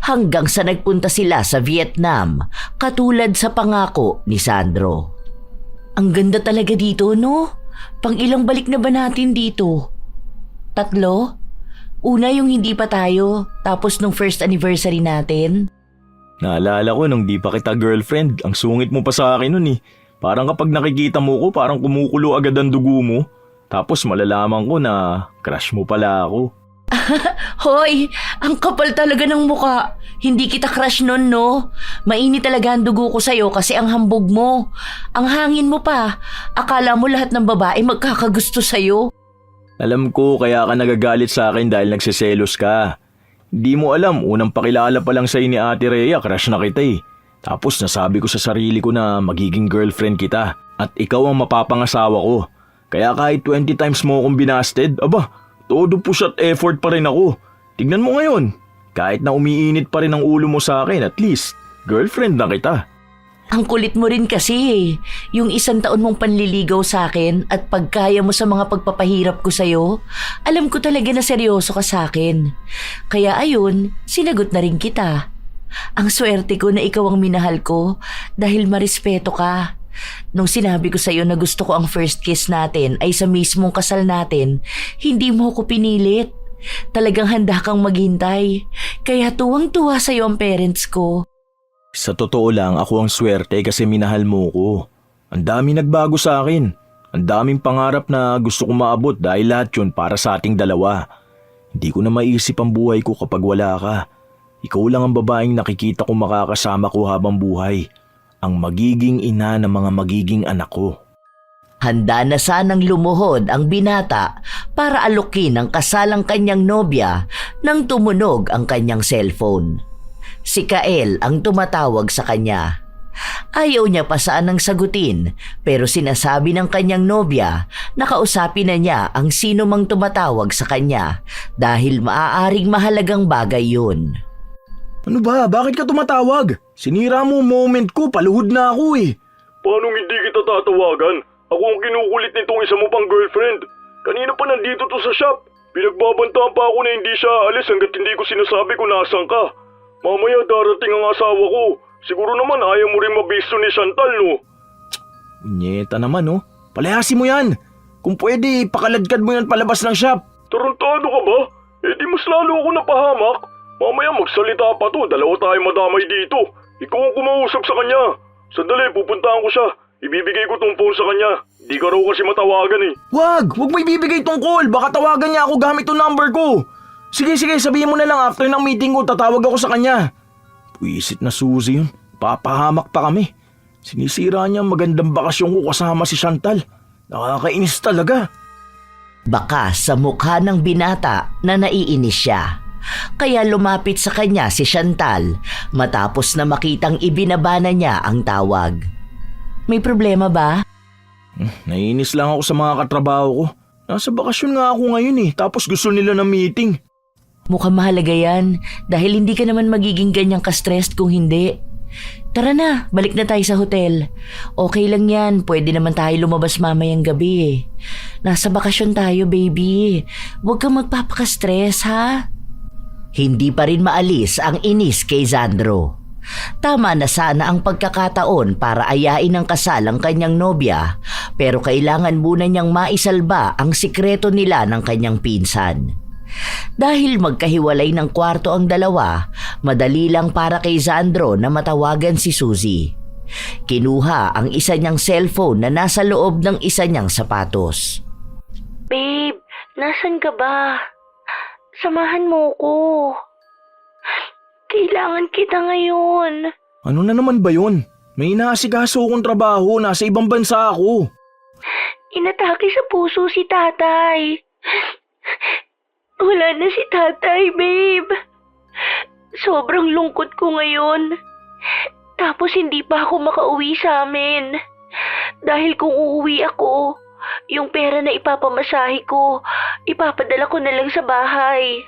Hanggang sa nagpunta sila sa Vietnam, katulad sa pangako ni Sandro. Ang ganda talaga dito, no? Pang-ilang balik na ba natin dito? 3? Una yung hindi pa tayo, tapos nung first anniversary natin. Naalala ko nung di pa kita girlfriend, ang sungit mo pa sa akin nun eh. Parang kapag nakikita mo ko, parang kumukulo agad ang dugo mo. Tapos malalaman ko na crush mo pala ako. Hoy, ang kapal talaga ng muka. Hindi kita crush nun, no? Mainit talaga ang dugo ko sa'yo kasi ang hambog mo. Ang hangin mo pa. Akala mo lahat ng babae magkakagusto sa'yo. Alam ko kaya ka nagagalit sa akin dahil nagsiselos ka. Hindi mo alam, unang pakilala pa lang sa'yo ni Ate Rhea, crush na kita eh. Tapos nasabi ko sa sarili ko na magiging girlfriend kita at ikaw ang mapapangasawa ko. Kaya kahit 20 times mo akong binasted, aba, todo push at effort pa rin ako. Tignan mo ngayon, kahit na umiinit pa rin ang ulo mo sa akin, at least, girlfriend na kita. Ang kulit mo rin kasi eh. Yung 1 taon mong panliligaw sa akin at pagkaya mo sa mga pagpapahirap ko sa'yo, alam ko talaga na seryoso ka sa akin. Kaya ayun, sinagot na rin kita. Ang swerte ko na ikaw ang minahal ko dahil marespeto ka. Nung sinabi ko sa'yo na gusto ko ang first kiss natin ay sa mismong kasal natin, hindi mo ko pinilit. Talagang handa kang maghintay. Kaya tuwang-tuwa sa'yo ang parents ko. Sa totoo lang, ako ang swerte kasi minahal mo ko. Ang dami nagbago sa akin. Ang daming pangarap na gusto ko maabot dahil lahat yun para sa ating dalawa. Hindi ko na maisip ang buhay ko kapag wala ka. Ikaw lang ang babaeng nakikita ko makakasama ko habang buhay. Ang magiging ina ng mga magiging anak ko. Handa na sanang lumuhod ang binata para alukin ang kasalang kanyang nobya nang tumunog ang kanyang cellphone. Si Kael ang tumatawag sa kanya. Ayaw niya pa sanang sagutin pero sinasabi ng kanyang nobya na kausapin na niya ang sino mang tumatawag sa kanya dahil maaaring mahalagang bagay yun. Ano ba? Bakit ka tumatawag? Sinira mo moment ko, paluhod na ako eh. Paano hindi kita tatawagan? Ako ang kinukulit nitong isa mo pang girlfriend. Kanina pa nandito to sa shop. Pinagbabantaan pa ako na hindi siya aalis hanggat hindi ko sinasabi kung nasan ka. Mamaya darating ang asawa ko. Siguro naman ayaw mo rin mabisto ni Chantal, no? Nyeta naman, no? Palayasin mo yan. Kung pwede, pakaladkad mo yan palabas ng shop. Tarantado ka ba? Eh di mas lalo ako napahamak. Mamaya magsalita pa to, dalawa tayo madamay dito. Ikaw ang kumausap sa kanya. Sandali, pupuntahan ko siya. Ibibigay ko tong phone sa kanya. Di ka raw kasi matawagan eh. Wag mo ibibigay tong call. Baka tawagan niya ako gamit tong number ko. Sige, sabihin mo na lang after ng meeting ko, tatawag ako sa kanya. Puisit na Suzy yun. Papahamak pa kami. Sinisira niya ang magandang bakasyon ko kasama si Chantal. Nakakainis talaga. Baka sa mukha ng binata na naiinis siya. Kaya lumapit sa kanya si Chantal matapos na makitang ibinabana niya ang tawag. May problema ba? Naiinis lang ako sa mga katrabaho ko. Nasa bakasyon nga ako ngayon eh, tapos gusto nila ng meeting. Mukhang mahalaga yan dahil hindi ka naman magiging ganyang ka-stressed kung hindi. Tara na, balik na tayo sa hotel. Okay lang yan, pwede naman tayo lumabas mamayang gabi eh. Nasa bakasyon tayo, baby. Huwag kang magpapaka-stress, ha? Hindi pa rin maalis ang inis kay Sandro. Tama na sana ang pagkakataon para ayain ng kasal ang kanyang nobya pero kailangan muna niyang maisalba ang sikreto nila ng kanyang pinsan. Dahil magkahiwalay ng kwarto ang dalawa, madali lang para kay Sandro na matawagan si Suzy. Kinuha ang isa niyang cellphone na nasa loob ng isa niyang sapatos. Babe, nasan ka ba? Samahan mo ko. Kailangan kita ngayon. Ano na naman ba yun? May inaasikaso akong trabaho, nasa ibang bansa ako. Inatake sa puso si tatay. Wala na si tatay, babe. Sobrang lungkot ko ngayon. Tapos hindi pa ako makauwi sa amin. Dahil kung uuwi ako, yung pera na ipapamasahe ko, ipapadala ko na lang sa bahay.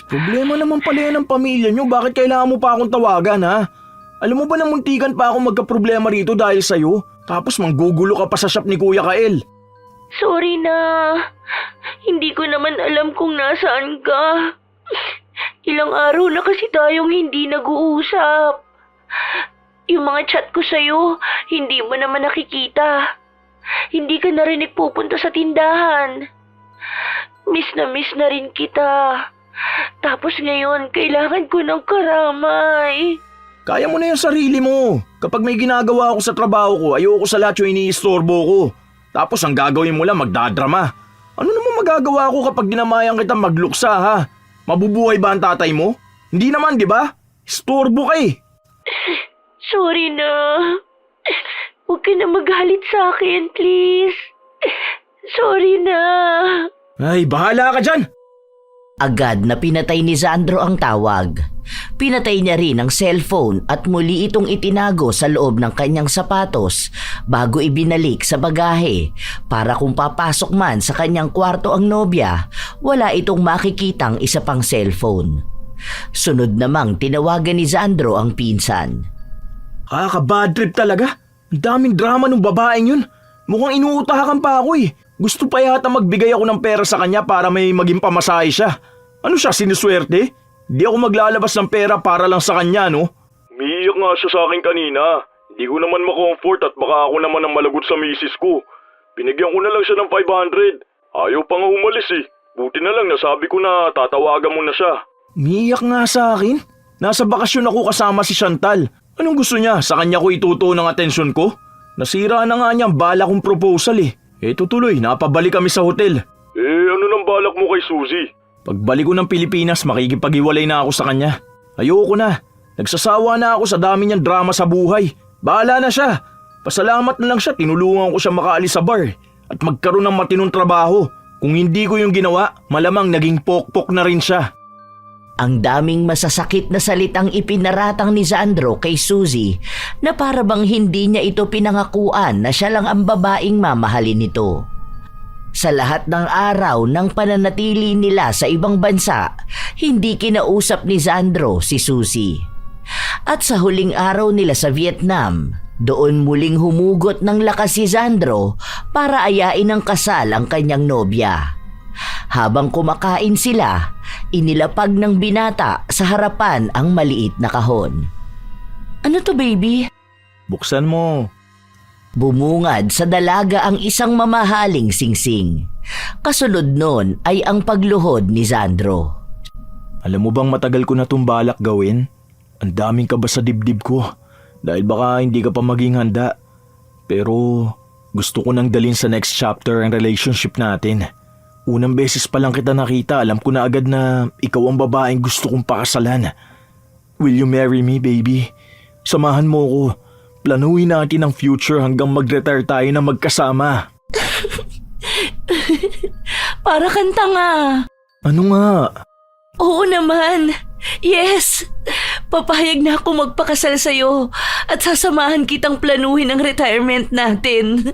Problema naman pala yan ng pamilya nyo. Bakit kailangan mo pa akong tawagan, ha? Alam mo ba na muntikan pa ako magkaproblema rito dahil sa'yo? Tapos manggugulo ka pa sa shop ni Kuya Kael. Sorry na. Hindi ko naman alam kung nasaan ka. Ilang araw na kasi tayong hindi nag-uusap. Yung mga chat ko sa'yo, hindi mo naman nakikita. Hindi ka na rin nagpupunta sa tindahan. Miss na rin kita. Tapos ngayon, kailangan ko ng karamay. Kaya mo na yung sarili mo. Kapag may ginagawa ako sa trabaho ko, ayoko sa lahat yung iniistorbo ko. Tapos ang gagawin mo lang magdadrama. Ano naman Anong magagawa ko kapag dinamayan kita magluksa ha? Mabubuhay ba ang tatay mo? Hindi naman, di ba? Istorbo ka eh. Sorry na. Huwag ka na magalit sa akin, please. Sorry na. Ay, bahala ka dyan. Agad na pinatay ni Sandro ang tawag. Pinatay niya rin ang cellphone at muli itong itinago sa loob ng kanyang sapatos bago ibinalik sa bagahe para kung papasok man sa kanyang kwarto ang nobya, wala itong makikitang isa pang cellphone. Sunod namang tinawagan ni Sandro ang pinsan. Kaka-bad trip talaga. Ang daming drama ng babaeng yun. Mukhang inuutakan pa ako eh. Gusto pa yata magbigay ako ng pera sa kanya para may maging pamasahe siya. Ano siya, sinuswerte? Di ako maglalabas ng pera para lang sa kanya, no? Umiiyak nga siya sa akin kanina. Hindi ko naman makomfort at baka ako naman ang malagot sa misis ko. Binigyan ko na lang siya ng 500. Ayaw pa nga umalis eh. Buti na lang nasabi ko na tatawagan mo na siya. Umiiyak nga sa akin? Nasa bakasyon ako kasama si Chantal. Anong gusto niya? Sa kanya ko itutuon ng atensyon ko? Nasira na nga niya ang bala kong proposal eh. Tuloy, napabalik kami sa hotel. Ano nang balak mo kay Suzy? Pagbalik ko ng Pilipinas, makikipag-iwalay na ako sa kanya. Ayoko na. Nagsasawa na ako sa dami niyang drama sa buhay. Bahala na siya. Pasalamat na lang siya, tinulungan ko siya makaalis sa bar at magkaroon ng matinong trabaho. Kung hindi ko yung ginawa, malamang naging pokpok na rin siya. Ang daming masasakit na salitang ipinaratang ni Sandro kay Suzy na para bang hindi niya ito pinangakuan na siya lang ang babaeng mamahalin nito. Sa lahat ng araw ng pananatili nila sa ibang bansa, hindi kinausap ni Sandro si Suzy. At sa huling araw nila sa Vietnam, doon muling humugot ng lakas si Sandro para ayain ng kasal ang kanyang nobya. Habang kumakain sila, inilapag ng binata sa harapan ang maliit na kahon. Ano to, baby? Buksan mo. Bumungad sa dalaga ang isang mamahaling singsing. Kasunod nun ay ang pagluhod ni Sandro. Alam mo bang matagal ko na itong balak gawin? Ang daming kaba sa dibdib ko dahil baka hindi ka pa maging handa. Pero gusto ko nang dalhin sa next chapter ang relationship natin. Unang beses pa lang kita nakita, alam ko na agad na ikaw ang babaeng gusto kong pakasalan. Will you marry me, baby? Samahan mo ko. Planuhin natin ang future hanggang mag-retire tayo na magkasama. Para kang tanga. Ano nga? Oo naman. Yes. Papayag na ako magpakasal sa'yo at sasamahan kitang planuhin ang retirement natin.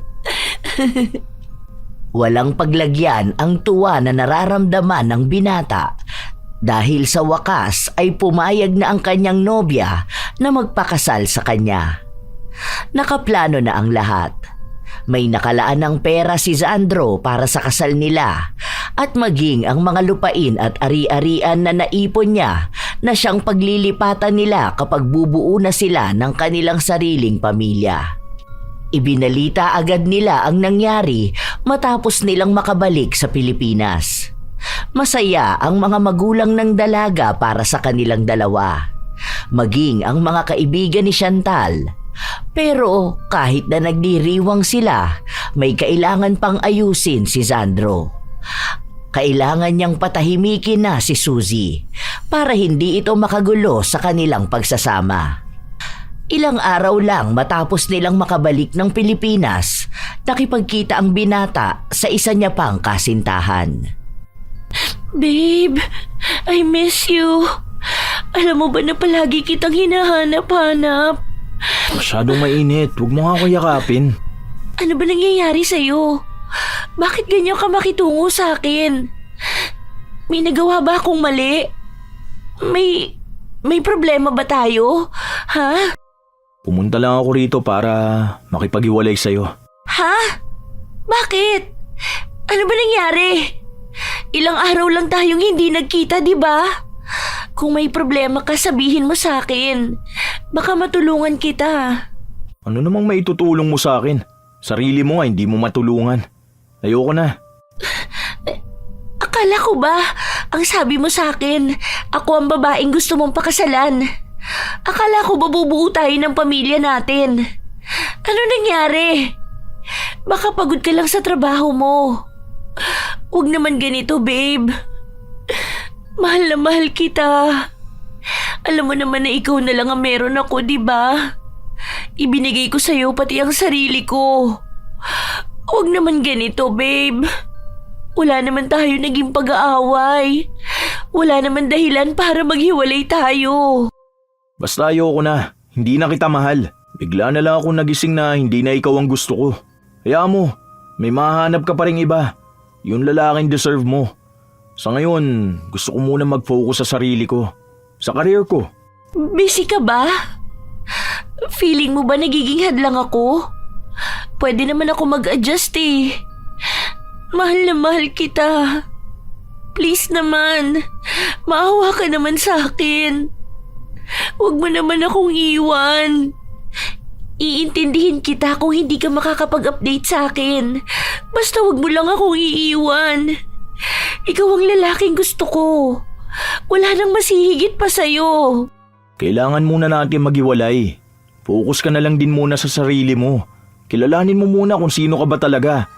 Walang paglagyan ang tuwa na nararamdaman ng binata dahil sa wakas ay pumayag na ang kanyang nobya na magpakasal sa kanya. Nakaplano na ang lahat. May nakalaan ng pera si Sandro para sa kasal nila at maging ang mga lupain at ari-arian na naipon niya na siyang paglilipatan nila kapag bubuo na sila ng kanilang sariling pamilya. Ibinalita agad nila ang nangyari matapos nilang makabalik sa Pilipinas. Masaya ang mga magulang ng dalaga para sa kanilang dalawa, maging ang mga kaibigan ni Chantal. Pero kahit na nagdiriwang sila, may kailangan pang ayusin si Sandro. Kailangan niyang patahimikin na si Suzy para hindi ito makagulo sa kanilang pagsasama. Ilang araw lang matapos nilang makabalik ng Pilipinas, nakipagkita ang binata sa isa niya pang kasintahan. Babe, I miss you. Alam mo ba na palagi kitang hinahanap-hanap? Masyadong mainit, huwag mo nga ako yakapin. Ano ba nangyayari sa'yo? Bakit ganyan ka makitungo sa akin? May nagawa ba akong mali? May problema ba tayo? Ha? Pumunta lang ako rito para makipag-iwalay sa'yo. Ha? Bakit? Ano ba nangyari? Ilang araw lang tayong hindi nagkita, di ba? Kung may problema ka, sabihin mo sa akin. Baka matulungan kita. Ano namang maitutulong mo sa akin? Sarili mo nga, hindi mo matulungan. Ayoko na. Akala ko ba, ang sabi mo sa akin, ako ang babaeng gusto mong pakasalan. Akala ko babubuo tayo ng pamilya natin. Ano nangyari? Baka pagod ka lang sa trabaho mo. Huwag naman ganito, babe. Mahal na mahal kita. Alam mo naman na ikaw na lang ang meron ako, di ba? Ibinigay ko sa'yo pati ang sarili ko. Huwag naman ganito, babe. Wala naman tayo naging pag-aaway. Wala naman dahilan para maghiwalay tayo. Basta ayoko na. Hindi na kita mahal. Bigla na lang ako nagising na hindi na ikaw ang gusto ko. Kaya mo, may mahanap ka pa ring iba. Yung lalaking deserve mo. Sa ngayon, gusto ko muna mag-focus sa sarili ko. Sa career ko. Busy ka ba? Feeling mo ba nagiging hadlang ako? Pwede naman ako mag-adjust eh. Mahal na mahal kita. Please naman, maawa ka naman sa akin. Huwag mo naman akong iwan. Iintindihin kita kung hindi ka makakapag-update sa akin. Basta huwag mo lang akong iiwan. Ikaw ang lalaking gusto ko. Wala nang masihigit pa sa'yo. Kailangan muna natin maghiwalay. Focus ka na lang din muna sa sarili mo. Kilalanin mo muna kung sino ka ba talaga.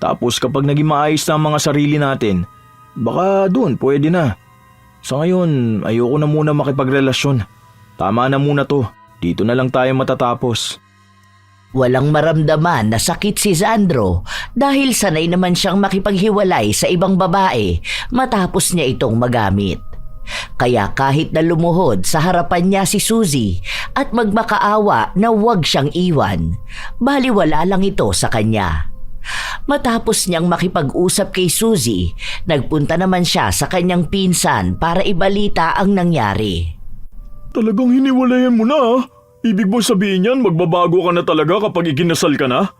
Tapos kapag naging maayos na ang mga sarili natin, baka doon pwede na. Sa ngayon, ayoko na muna makipagrelasyon. Tama na muna to. Dito na lang tayo matatapos. Walang maramdaman na sakit si Sandro dahil sanay naman siyang makipaghiwalay sa ibang babae matapos niya itong magamit. Kaya kahit na lumuhod sa harapan niya si Suzy at magmakaawa na huwag siyang iwan, baliwala lang ito sa kanya. Matapos niyang makipag-usap kay Suzy, nagpunta naman siya sa kanyang pinsan para ibalita ang nangyari. Talagang hiniwalayan mo na ah. Ibig mo sabihin yan, magbabago ka na talaga kapag ikinasal ka na?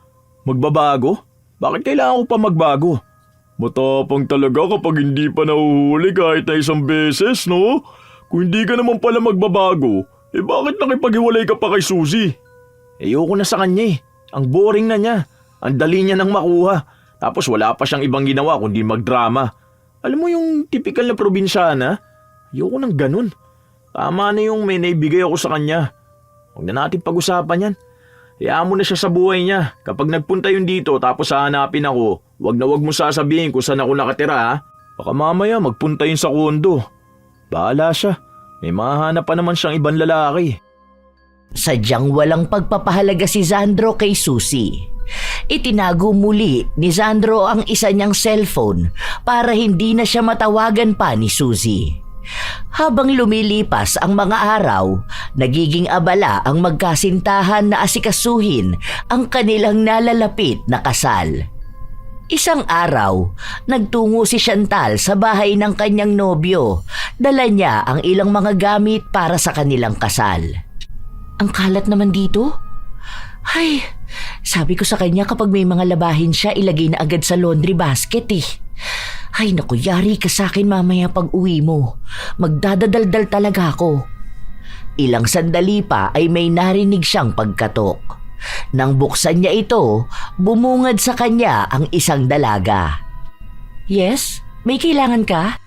Magbabago? Bakit kailangan ko pa magbago? Matapang talaga kapag hindi pa nahuhuli kahit na isang beses, no? Kung hindi ka naman pala magbabago, bakit nakipaghiwalay ka pa kay Suzy? Ayoko na sa kanya eh. Ang boring na niya. Ang dali niya nang makuha. Tapos wala pa siyang ibang ginawa kundi magdrama. Alam mo yung typical na probinsyana? Ayoko nang ganun. Tama na yung may naibigay ako sa kanya. Huwag na natin pag-usapan yan. Hayaan mo na siya sa buhay niya. Kapag nagpunta yun dito tapos hahanapin ako, huwag mo sasabihin kung saan ako nakatira ha. Baka mamaya magpunta yun sa kondo. Bahala siya. May mahanap pa naman siyang ibang lalaki. Sadyang walang pagpapahalaga si Sandro kay Suzy. Itinago muli ni Sandro ang isa niyang cellphone para hindi na siya matawagan pa ni Suzy. Habang lumilipas ang mga araw, nagiging abala ang magkasintahan na asikasuhin ang kanilang nalalapit na kasal. Isang araw, nagtungo si Chantal sa bahay ng kanyang nobyo. Dala niya ang ilang mga gamit para sa kanilang kasal. Ang kalat naman dito? Ay, sabi ko sa kanya kapag may mga labahin siya, ilagay na agad sa laundry basket eh. Ay naku, yari ka sa akin mamaya pag uwi mo. Magdadadaldal talaga ako. Ilang sandali pa ay may narinig siyang pagkatok. Nang buksan niya ito, bumungad sa kanya ang isang dalaga. Yes? May kailangan ka?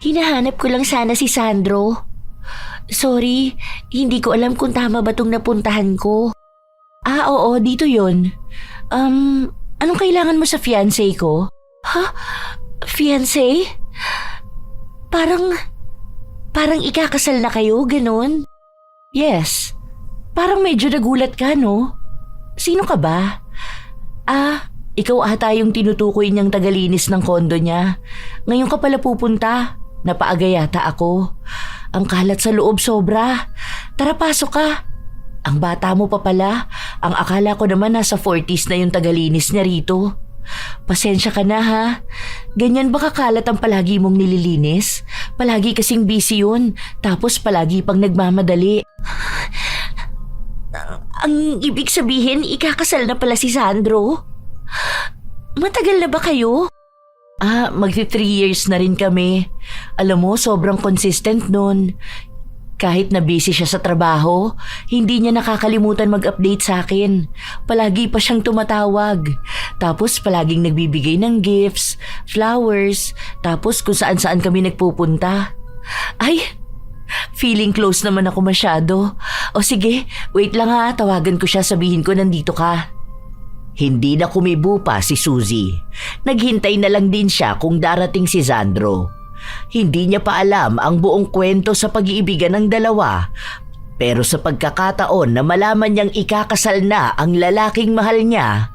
Hinahanap ko lang sana si Sandro. Sorry, hindi ko alam kung tama ba itong napuntahan ko. Ah, oo, dito yun. Anong kailangan mo sa fiancé ko? Ha? Fiancé? Parang ikakasal na kayo, ganun? Yes. Parang medyo nagulat ka, no? Sino ka ba? Ah, ikaw ata yung tinutukoy niyang tagalinis ng kondo niya. Ngayon ka pala pupunta. Napaaga yata ako. Ang kalat sa loob sobra. Tara, pasok ka. Ang bata mo pa pala. Ang akala ko naman nasa 40s na yung tagalinis niya rito. Pasensya ka na ha. Ganyan ba kakalat ang palagi mong nililinis? Palagi kasing busy yun. Tapos palagi pang nagmamadali. Ang ibig sabihin, ikakasal na pala si Sandro? Matagal na ba kayo? Ah, magti 3 years na rin kami. Alam mo, sobrang consistent nun. Kahit na busy siya sa trabaho, hindi niya nakakalimutan mag-update sa akin. Palagi pa siyang tumatawag. Tapos palaging nagbibigay ng gifts, flowers, tapos kung saan-saan kami nagpupunta. Ay, feeling close naman ako masyado. O sige, wait lang ha, tawagan ko siya, sabihin ko nandito ka. Hindi na kumibo pa si Suzy. Naghintay na lang din siya kung darating si Sandro. Hindi niya pa alam ang buong kwento sa pag-iibigan ng dalawa. Pero sa pagkakataon na malaman niyang ikakasal na ang lalaking mahal niya,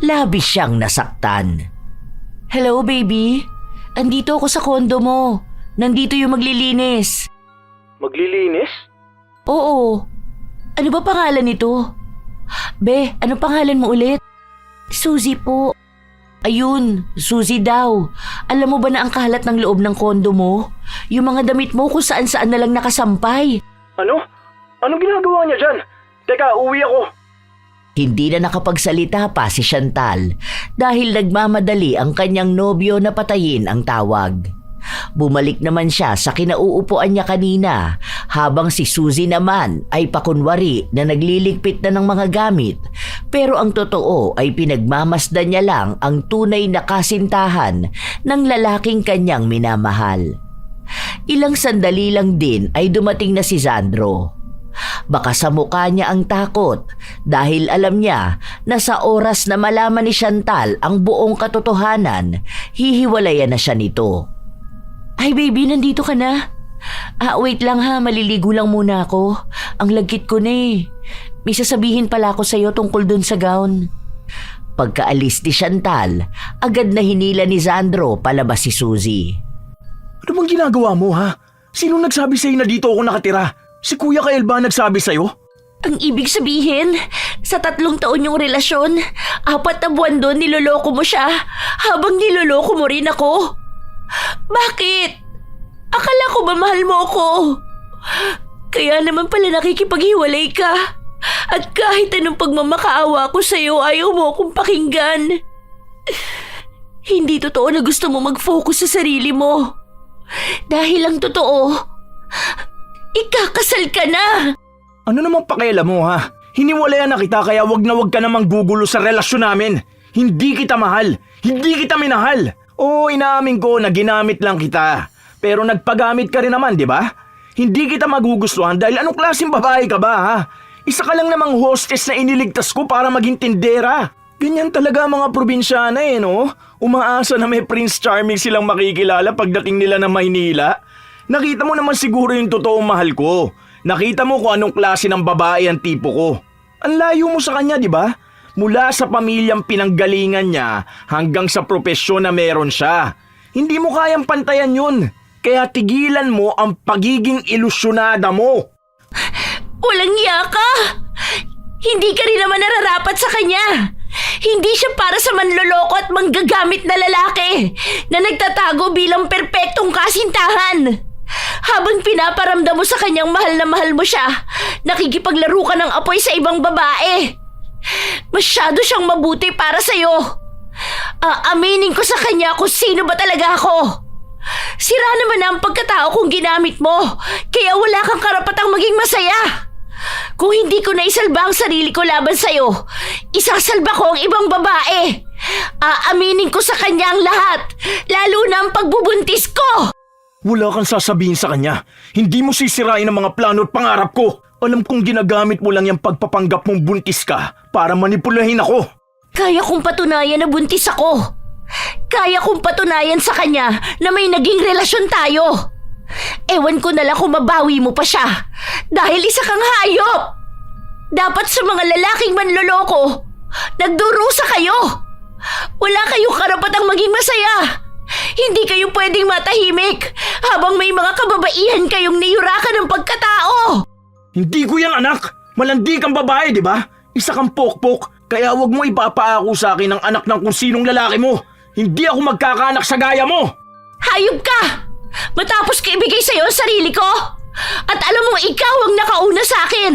labis siyang nasaktan. "Hello, baby. Andito ako sa kondo mo. Nandito yung maglilinis." Maglilinis? "Oo. Ano ba pangalan nito?" "Be, ano pangalan mo ulit?" "Suzy po." "Ayun, Suzy daw. Alam mo ba na ang kalat ng loob ng kondo mo? Yung mga damit mo kung saan-saan na lang nakasampay." Ano? Anong ginagawa niya dyan? Teka, uwi ako. Hindi na nakapagsalita pa si Chantal dahil nagmamadali ang kanyang nobyo na patayin ang tawag. Bumalik naman siya sa kinauupuan niya kanina habang si Suzy naman ay pakunwari na nagliligpit na ng mga gamit, pero ang totoo ay pinagmamasdan niya lang ang tunay na kasintahan ng lalaking kanyang minamahal. Ilang sandali lang din ay dumating na si Sandro. Baka sa mukha niya ang takot dahil alam niya na sa oras na malaman ni Chantal ang buong katotohanan, hihiwalayan na siya nito. "Ay baby, nandito ka na? Wait lang ha, maliligo lang muna ako. Ang lagkit ko na eh. May sasabihin pala ako sa'yo tungkol dun sa gown." Pagkaalis ni Chantal, agad na hinila ni Sandro palabas si Suzy. Ano bang ginagawa mo, ha? Sino nagsabi sa'yo na dito ako nakatira? Si Kuya Kael ba nagsabi sa'yo? Ang ibig sabihin, sa 3 taon yung relasyon, 4 na buwan doon niloloko mo siya habang niloloko mo rin ako. Bakit? Akala ko ba mahal mo ako? Kaya naman pala nakikipaghiwalay ka. At kahit anong pagmamakaawa ko sa'yo, ayaw mo akong pakinggan. Hindi totoo na gusto mo mag-focus sa sarili mo. Dahil ang totoo, ikakasal ka na! Ano namang pakialam mo, ha? Hiniwalayan na kita kaya wag ka namang gugulo sa relasyon namin. Hindi kita mahal. Hindi kita minahal. Oo, inaamin ko na ginamit lang kita. Pero nagpagamit ka rin naman, di ba? Hindi kita magugustuhan dahil anong klaseng babae ka ba, ha? Isa ka lang namang hostess na iniligtas ko para maging tindera. Ganyan talaga mga probinsyana no? Umaasa na may Prince Charming silang makikilala pagdating nila ng Maynila. Nakita mo naman siguro yung totoong mahal ko. Nakita mo kung anong klase ng babae ang tipo ko. Ang layo mo sa kanya, di ba? Mula sa pamilyang pinanggalingan niya hanggang sa propesyon na meron siya. Hindi mo kayang pantayan yun. Kaya tigilan mo ang pagiging ilusyonada mo. Walang iya ka! Hindi ka rin naman nararapat sa kanya. Hindi siya para sa manloloko at manggagamit na lalaki na nagtatago bilang perpektong kasintahan. Habang pinaparamdam mo sa kanyang mahal na mahal mo siya, nakikipaglaro ka ng apoy sa ibang babae. Masyado siyang mabuti para sa'yo. Aaminin ko sa kanya kung sino ba talaga ako. Sira naman na ang pagkatao kong ginamit mo, kaya wala kang karapatang maging masaya. Kung hindi ko naisalba ang sarili ko laban sa'yo, isasalba ko ang ibang babae. Aaminin ko sa kanya ang lahat, lalo na ang pagbubuntis ko. Wala kang sasabihin sa kanya. Hindi mo sisirain ang mga plano at pangarap ko. Alam kong ginagamit mo lang yung pagpapanggap mong buntis ka para manipulahin ako. Kaya kong patunayan na buntis ako. Kaya kong patunayan sa kanya na may naging relasyon tayo. Ewan ko na lang kung mabawi mo pa siya dahil isa kang hayop. Dapat sa mga lalaking manloloko, nagdurusa kayo. Wala kayong karapatang maging masaya. Hindi kayo pwedeng matahimik habang may mga kababaihan kayong niyurakan ng pagkatao. Hindi ko yan, anak. Malandi kang babae, di ba? Isa kang pokpok, kaya wag mo ipapaako sa akin ang anak ng kung sinong lalaki mo. Hindi ako magkakaanak sa gaya mo. Hayop ka! Matapos ko ibigay sa'yo ang sarili ko? At alam mong ikaw ang nakauna sa akin.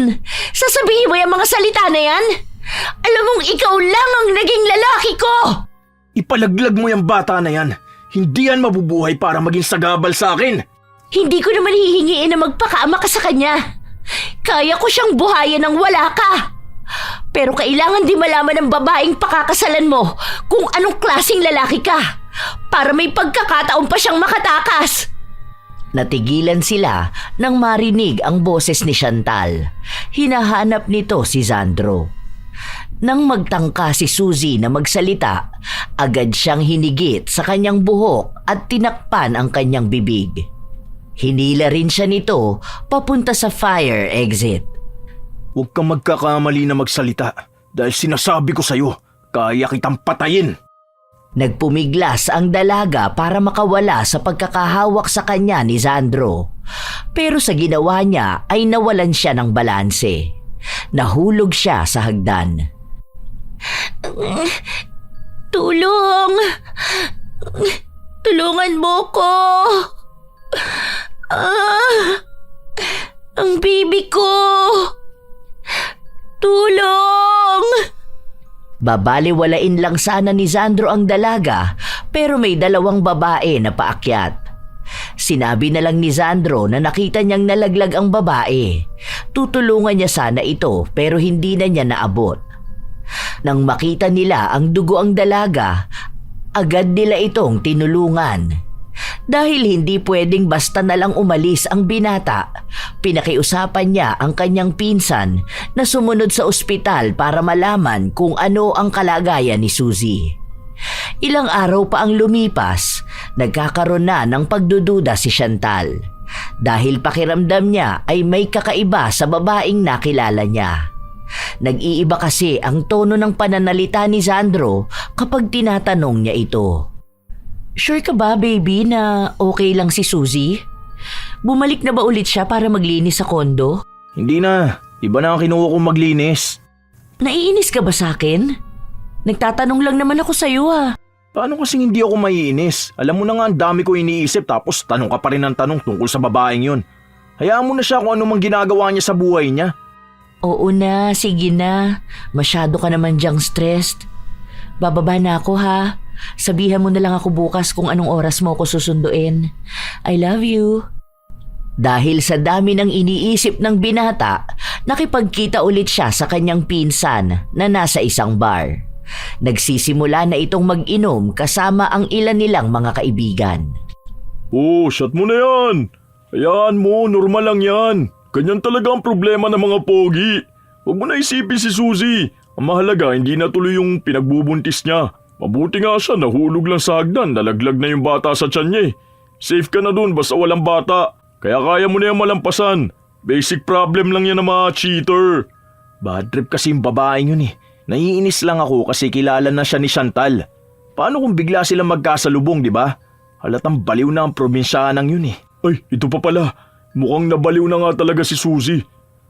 Sasabihin mo yung mga salita na yan? Alam mong ikaw lang ang naging lalaki ko. Ipalaglag mo yung bata na yan. Hindi yan mabubuhay para maging sagabal sa akin. Hindi ko naman hihingiin na magpakaama ka sa kanya. Kaya ko siyang buhayan ng wala ka. Pero kailangan din malaman ng babaeng pakakasalan mo kung anong klaseng lalaki ka para may pagkakataon pa siyang makatakas. Natigilan sila nang marinig ang boses ni Chantal. Hinahanap nito si Sandro. Nang magtangka si Suzy na magsalita, agad siyang hinigit sa kanyang buhok at tinakpan ang kanyang bibig. Hinila rin siya nito papunta sa fire exit. Huwag kang magkakamali na magsalita dahil sinasabi ko sa'yo, kaya kitang patayin. Nagpumiglas ang dalaga para makawala sa pagkakahawak sa kanya ni Sandro. Pero sa ginawa niya ay nawalan siya ng balanse. Nahulog siya sa hagdan. Tulong! Tulungan mo ko! Ang baby ko! Tulong! Babaliwalain lang sana ni Sandro ang dalaga pero may dalawang babae na paakyat. Sinabi na lang ni Sandro na nakita niyang nalaglag ang babae. Tutulungan niya sana ito pero hindi na niya naabot. Nang makita nila ang dugo ang dalaga, agad nila itong tinulungan. Dahil hindi pwedeng basta na lang umalis ang binata, pinakiusapan niya ang kanyang pinsan na sumunod sa ospital para malaman kung ano ang kalagayan ni Suzy. Ilang araw pa ang lumipas, nagkakaroon na ng pagdududa si Chantal. Dahil pakiramdam niya ay may kakaiba sa babaeng nakilala niya. Nag-iiba kasi ang tono ng pananalita ni Sandro kapag tinatanong niya ito. Sure ka ba, baby, na okay lang si Suzy? Bumalik na ba ulit siya para maglinis sa kondo? Hindi na, iba na ang kinuha kong maglinis. Naiinis ka ba sa akin? Nagtatanong lang naman ako sa'yo Paano kasing hindi ako maiinis? Alam mo na nga ang dami ko iniisip tapos tanong ka pa rin ng tanong tungkol sa babaeng yun. Hayaan mo na siya kung ano mang ginagawa niya sa buhay niya. Oo na, sige na. Masyado ka naman diyang stressed. Bababa na ako ha. Sabihan mo na lang ako bukas kung anong oras mo ako susunduin. I love you. Dahil sa dami ng iniisip ng binata, nakipagkita ulit siya sa kanyang pinsan na nasa isang bar. Nagsisimula na itong mag-inom kasama ang ilan nilang mga kaibigan. Oh, shot mo na yan. Hayaan mo, normal lang yan. Ganyan talaga ang problema ng mga pogi. Huwag mo na isipin si Suzy. Ang mahalaga, hindi natuloy yung pinagbubuntis niya. Mabuti nga siya, nahulog lang sa hagdan, nalaglag na yung bata sa tiyan niya eh. Safe ka na dun basta walang bata. Kaya kaya mo na yung malampasan. Basic problem lang yan ng mga cheater. Bad trip kasi yung babaeng yun eh. Naiinis lang ako kasi kilala na siya ni Chantal. Paano kung bigla silang magkasalubong, di ba? Halatang baliw na ang probinsyanang yun eh. Ay, ito pa pala. Mukhang nabaliw na nga talaga si Suzy.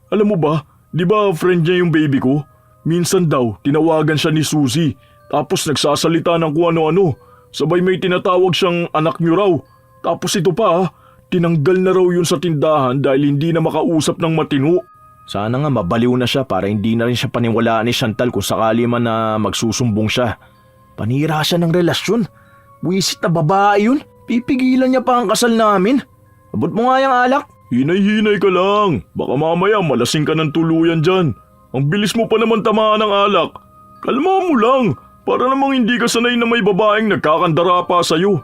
Alam mo ba, di ba friend niya yung baby ko? Minsan daw, tinawagan siya ni Suzy. Tapos nagsasalita ng kung ano-ano. Sabay may tinatawag siyang anak niyo raw. Tapos ito pa, tinanggal na raw yun sa tindahan dahil hindi na makausap ng matino. Sana nga mabaliw na siya para hindi na rin siya paniwalaan ni Chantal kung sakali man na magsusumbong siya. Panira siya ng relasyon. Buwisit na babae yun. Pipigilan niya pa ang kasal namin. Abot mo nga yung alak. Hinay-hinay ka lang. Baka mamaya malasing ka ng tuluyan dyan. Ang bilis mo pa naman tamaan ng alak. Kalma mo lang. Para namang hindi ka sanay na may babaeng nagkakandara pa sa'yo.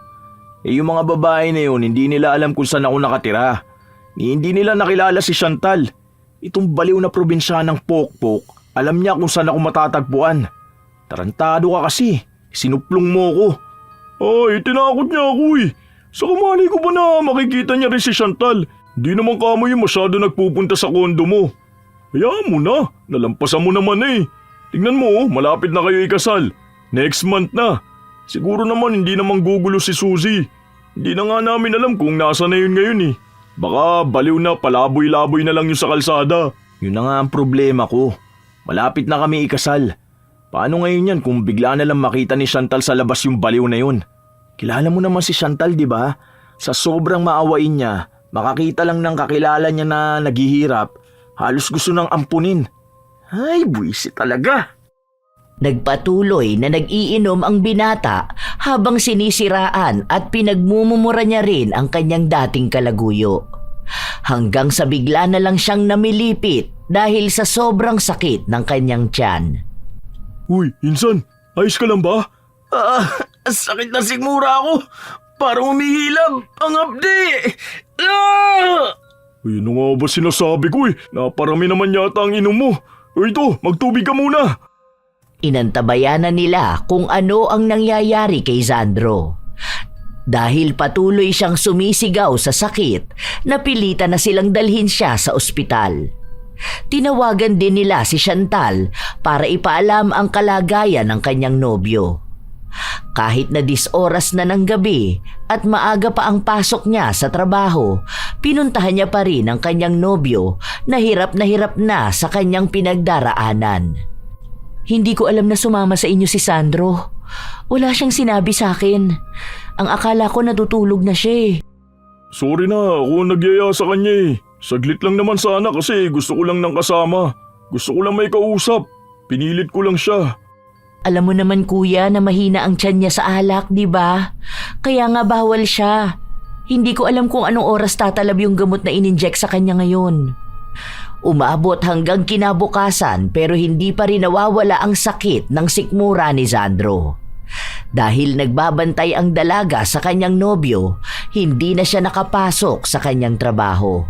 Yung mga babae na yun, hindi nila alam kung saan ako nakatira. Hindi nila nakilala si Chantal. Itong baliw na probinsyanang pokpok, alam niya kung saan ako matatagpuan. Tarantado ka kasi. Sinuplong mo ko. Ay, tinakot niya ako eh. Sa kumali ko ba na makikita niya rin si Chantal? Di naman kamo yung masyado nagpupunta sa kondo mo. Hayaan mo na, nalampasan mo naman eh. Tingnan mo, malapit na kayo ikasal. Next month na. Siguro naman hindi naman gugulo si Suzy. Hindi na nga namin alam kung nasa na yun ngayon eh. Baka baliw na palaboy-laboy na lang yung sa kalsada. Yun na nga ang problema ko. Malapit na kami ikasal. Paano ngayon yan kung bigla na lang makita ni Chantal sa labas yung baliw na yun? Kilala mo naman si Chantal, di ba? Sa sobrang maawain niya, makakita lang ng kakilala niya na naghihirap, halos gusto nang ampunin. Ay, buwisit talaga. Nagpatuloy na nag-iinom ang binata habang sinisiraan at pinagmumumura niya rin ang kanyang dating kalaguyo. Hanggang sa bigla na lang siyang namilipit dahil sa sobrang sakit ng kanyang tiyan. Uy, insan, ayos ka lang ba? Sakit na sigmura ako. Parang umihilab ang abdi. Ay, ano nga ba sinasabi ko eh? Naparami naman yata ang inom mo. O ito, magtubig ka muna. Inantabayanan nila kung ano ang nangyayari kay Sandro. Dahil patuloy siyang sumisigaw sa sakit, napilitan na silang dalhin siya sa ospital. Tinawagan din nila si Chantal para ipaalam ang kalagayan ng kanyang nobyo. Kahit na 10 oras na ng gabi at maaga pa ang pasok niya sa trabaho, pinuntahan niya pa rin ang kanyang nobyo na hirap na sa kanyang pinagdaraanan. Hindi ko alam na sumama sa inyo si Sandro. Wala siyang sinabi sa akin. Ang akala ko natutulog na siya eh. Sorry na, ako nagyaya sa kanya eh. Saglit lang naman sana kasi gusto ko lang ng kasama. Gusto ko lang may kausap. Pinilit ko lang siya. Alam mo naman kuya na mahina ang tiyan niya sa alak, di ba? Kaya nga bawal siya. Hindi ko alam kung anong oras tatalab yung gamot na ininject sa kanya ngayon. Umabot hanggang kinabukasan pero hindi pa rin nawawala ang sakit ng sikmura ni Sandro. Dahil nagbabantay ang dalaga sa kanyang nobyo, hindi na siya nakapasok sa kanyang trabaho.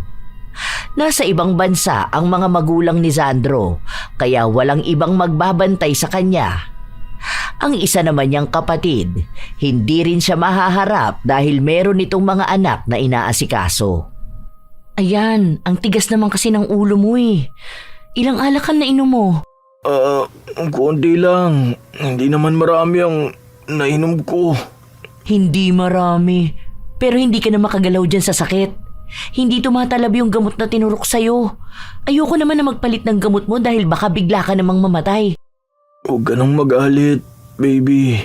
Nasa ibang bansa ang mga magulang ni Sandro, kaya walang ibang magbabantay sa kanya. Ang isa naman niyang kapatid, hindi rin siya mahaharap dahil meron itong mga anak na inaasikaso. Ayan, ang tigas naman kasi ng ulo mo eh. Ilang alak na inom mo? Konti lang. Hindi naman marami ang nainom ko. Hindi marami. Pero hindi ka na makagalaw dyan sa sakit. Hindi tumatalab yung gamot na tinurok sa'yo. Ayoko naman na magpalit ng gamot mo dahil baka bigla ka namang mamatay. Huwag ka nang magalit, baby.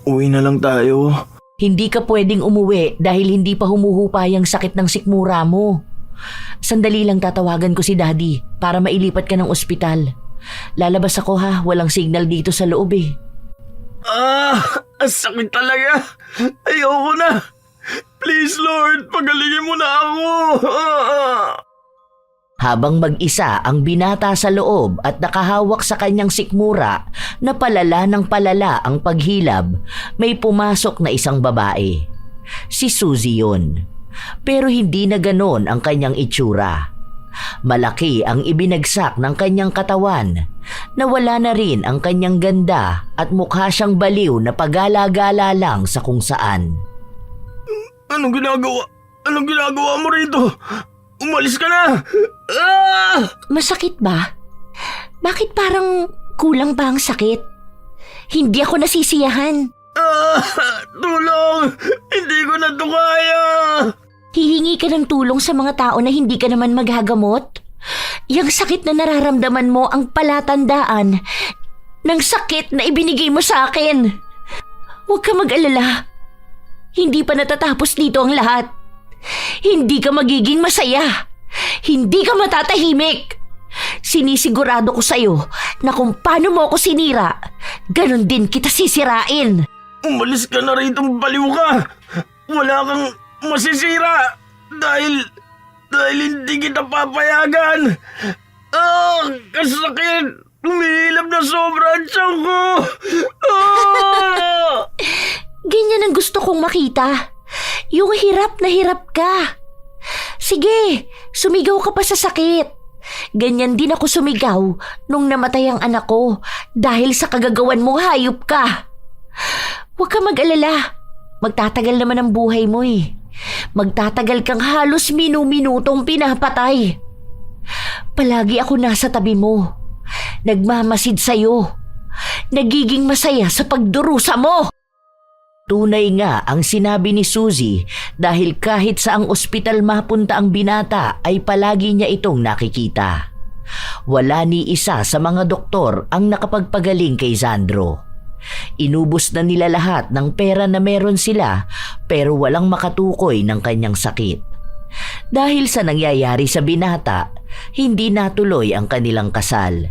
Uwi na lang tayo. Hindi ka pwedeng umuwi dahil hindi pa humuhupay ang sakit ng sikmura mo. Sandali lang tatawagan ko si Daddy para mailipat ka ng ospital. Lalabas ako ha, walang signal dito sa loob eh. Ang sakit talaga. Ayoko na. Please Lord, pagalingin mo na ako. Habang mag-isa ang binata sa loob at nakahawak sa kanyang sikmura na palala ng palala ang paghilab, may pumasok na isang babae. Si Suzy yun. Pero hindi na ganon ang kanyang itsura. Malaki ang ibinagsak ng kanyang katawan. Nawala na rin ang kanyang ganda at mukha siyang baliw na pagala-gala lang sa kung saan. Anong ginagawa? Anong ginagawa mo rito? Umalis ka na! Masakit ba? Bakit parang kulang ba ang sakit? Hindi ako nasisiyahan. Tulong! Hindi ko na to kaya! Hihingi ka ng tulong sa mga tao na hindi ka naman maghagamot? Yang sakit na nararamdaman mo ang palatandaan ng sakit na ibinigay mo sa akin. Huwag ka mag-alala. Hindi pa natatapos dito ang lahat. Hindi ka magiging masaya. Hindi ka matatahimik. Sinisigurado ko sa'yo na kung paano mo ako sinira, ganon din kita sisirain. Umalis ka na rito, baliw ka! Wala kang masisira dahil hindi kita papayagan. Kasakit! Umihilap na sobra ang tiyan ko! Ganyan ang gusto kong makita. Yung hirap na hirap ka. Sige, sumigaw ka pa sa sakit. Ganyan din ako sumigaw nung namatay ang anak ko dahil sa kagagawan mong hayop ka. Huwag ka mag-alala. Magtatagal naman ang buhay mo eh. Magtatagal kang halos minu-minutong pinapatay. Palagi ako nasa tabi mo. Nagmamasid sa'yo. Nagiging masaya sa pagdurusa mo. Tunay nga ang sinabi ni Suzy dahil kahit sa ang ospital mapunta ang binata ay palagi niya itong nakikita. Wala ni isa sa mga doktor ang nakapagpagaling kay Sandro. Inubos na nila lahat ng pera na meron sila pero walang makatukoy ng kanyang sakit. Dahil sa nangyayari sa binata, hindi natuloy ang kanilang kasal.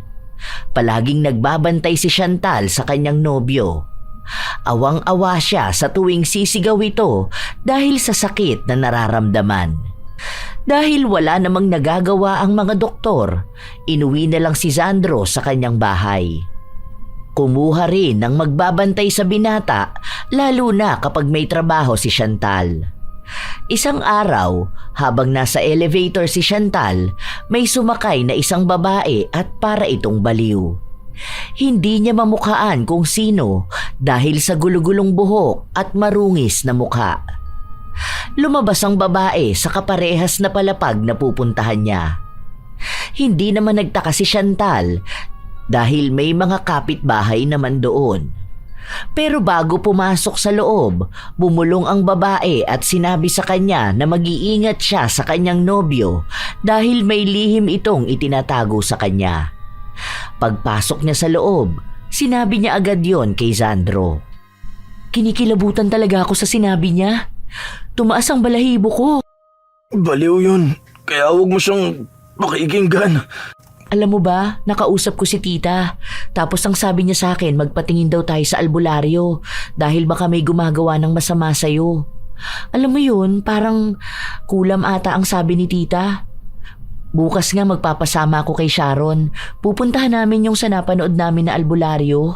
Palaging nagbabantay si Chantal sa kanyang nobyo. Awang-awa siya sa tuwing sisigaw ito dahil sa sakit na nararamdaman. Dahil wala namang nagagawa ang mga doktor, inuwi na lang si Sandro sa kanyang bahay. Kumuha rin ng magbabantay sa binata lalo na kapag may trabaho si Chantal. Isang araw, habang nasa elevator si Chantal, may sumakay na isang babae at para itong baliw. Hindi niya mamukhaan kung sino dahil sa gulugulong buhok at marungis na mukha. Lumabas ang babae sa kaparehas na palapag na pupuntahan niya. Hindi naman nagtaka si Chantal dahil may mga kapitbahay naman doon. Pero bago pumasok sa loob, bumulong ang babae at sinabi sa kanya na mag-iingat siya sa kanyang nobyo dahil may lihim itong itinatago sa kanya. Pagpasok niya sa loob, sinabi niya agad yon kay Sandro. Kinikilabutan talaga ako sa sinabi niya. Tumaas ang balahibo ko. Baliw yun, kaya huwag mo siyang pakikinggan. Alam mo ba, nakausap ko si tita. Tapos ang sabi niya sa akin, magpatingin daw tayo sa albularyo dahil baka may gumagawa ng masama sa'yo. Alam mo yun, parang kulam ata ang sabi ni tita. Bukas nga magpapasama ako kay Sharon. Pupuntahan namin yung sa napanood namin na albularyo.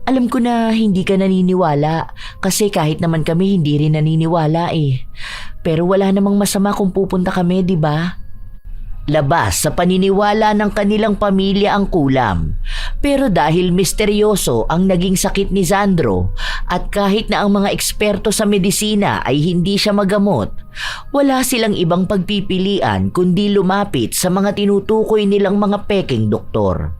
Alam ko na hindi ka naniniwala kasi kahit naman kami hindi rin naniniwala eh. Pero wala namang masama kung pupunta kami, di ba? Labas sa paniniwala ng kanilang pamilya ang kulam. Pero dahil misteryoso ang naging sakit ni Sandro at kahit na ang mga eksperto sa medisina ay hindi siya magamot, wala silang ibang pagpipilian kundi lumapit sa mga tinutukoy nilang mga peking doktor.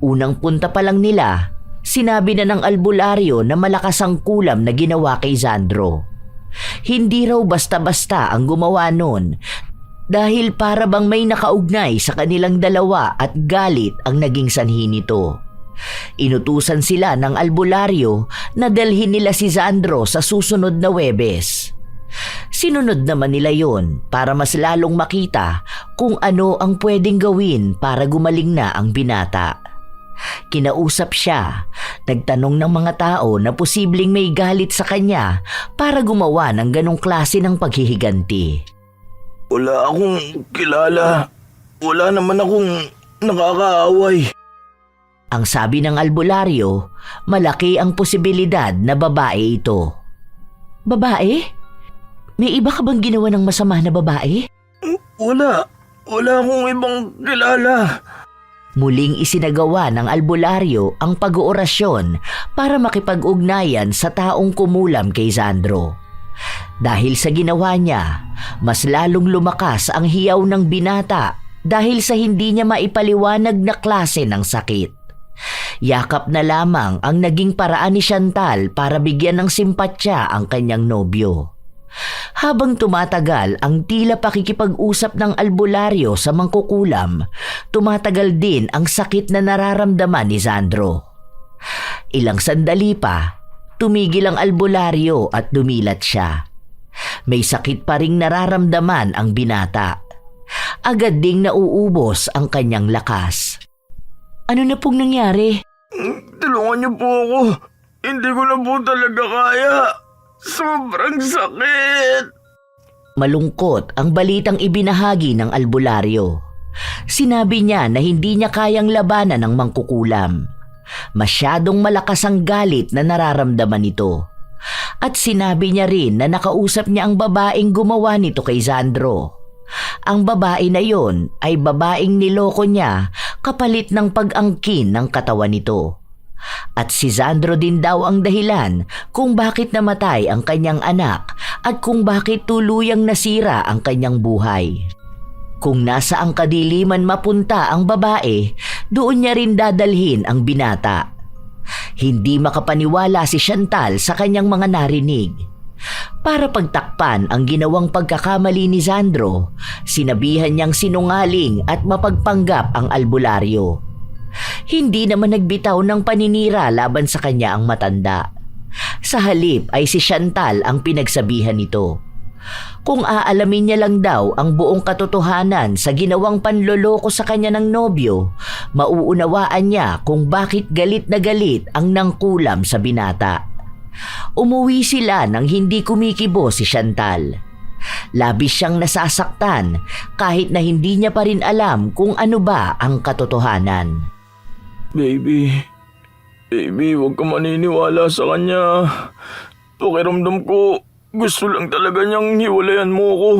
Unang punta pa lang nila, sinabi na ng albularyo na malakas ang kulam na ginawa kay Sandro. Hindi raw basta-basta ang gumawa nun dahil para bang may nakaugnay sa kanilang dalawa at galit ang naging sanhi nito. Inutusan sila ng albularyo na dalhin nila si Sandro sa susunod na Huwebes. Sinunod naman nila yon para mas lalong makita kung ano ang pwedeng gawin para gumaling na ang binata. Kinausap siya, nagtanong ng mga tao na posibleng may galit sa kanya para gumawa ng ganong klase ng paghihiganti. Wala akong kilala. Wala naman akong nakakaaway. Ang sabi ng albularyo, malaki ang posibilidad na babae ito. Babae? May iba ka bang ginawa ng masama na babae? Wala. Wala akong ibang kilala. Muling isinagawa ng albularyo ang pag-oorasyon para makipag-ugnayan sa taong kumulam kay Sandro. Dahil sa ginawa niya, mas lalong lumakas ang hiyaw ng binata dahil sa hindi niya maipaliwanag na klase ng sakit. Yakap na lamang ang naging paraan ni Chantal para bigyan ng simpatya ang kanyang nobyo. Habang tumatagal ang tila pakikipag-usap ng albularyo sa mangkukulam, tumatagal din ang sakit na nararamdaman ni Sandro. Ilang sandali pa, tumigil ang albularyo at dumilat siya. May sakit pa ring nararamdaman ang binata. Agad ding nauubos ang kanyang lakas. Ano na pong nangyari? Tulungan niyo po ako. Hindi ko na po talaga kaya. Sobrang sakit. Malungkot ang balitang ibinahagi ng albularyo. Sinabi niya na hindi niya kayang labanan ng mangkukulam. Masyadong malakas ang galit na nararamdaman nito. At sinabi niya rin na nakausap niya ang babaeng gumawa nito kay Sandro. Ang babae na yon ay babaeng niloko niya kapalit ng pag-angkin ng katawan nito. At si Sandro din daw ang dahilan kung bakit namatay ang kanyang anak at kung bakit tuluyang nasira ang kanyang buhay. Kung nasa ang kadiliman mapunta ang babae, doon niya rin dadalhin ang binata. Hindi makapaniwala si Chantal sa kanyang mga narinig. Para pagtakpan ang ginawang pagkakamali ni Sandro, sinabihan niyang sinungaling at mapagpanggap ang albularyo. Hindi naman nagbitaw ng paninira laban sa kanya ang matanda. Sa halip ay si Chantal ang pinagsabihan nito. Kung aalamin niya lang daw ang buong katotohanan sa ginawang panloloko sa kanya ng nobyo, mauunawaan niya kung bakit galit na galit ang nangkulam sa binata. Umuwi sila nang hindi kumikibo si Chantal. Labis siyang nasasaktan kahit na hindi niya pa rin alam kung ano ba ang katotohanan. Baby, huwag ka maniniwala sa kanya. Pakiramdam ko, gusto lang talaga niyang hiwalayan mo ko.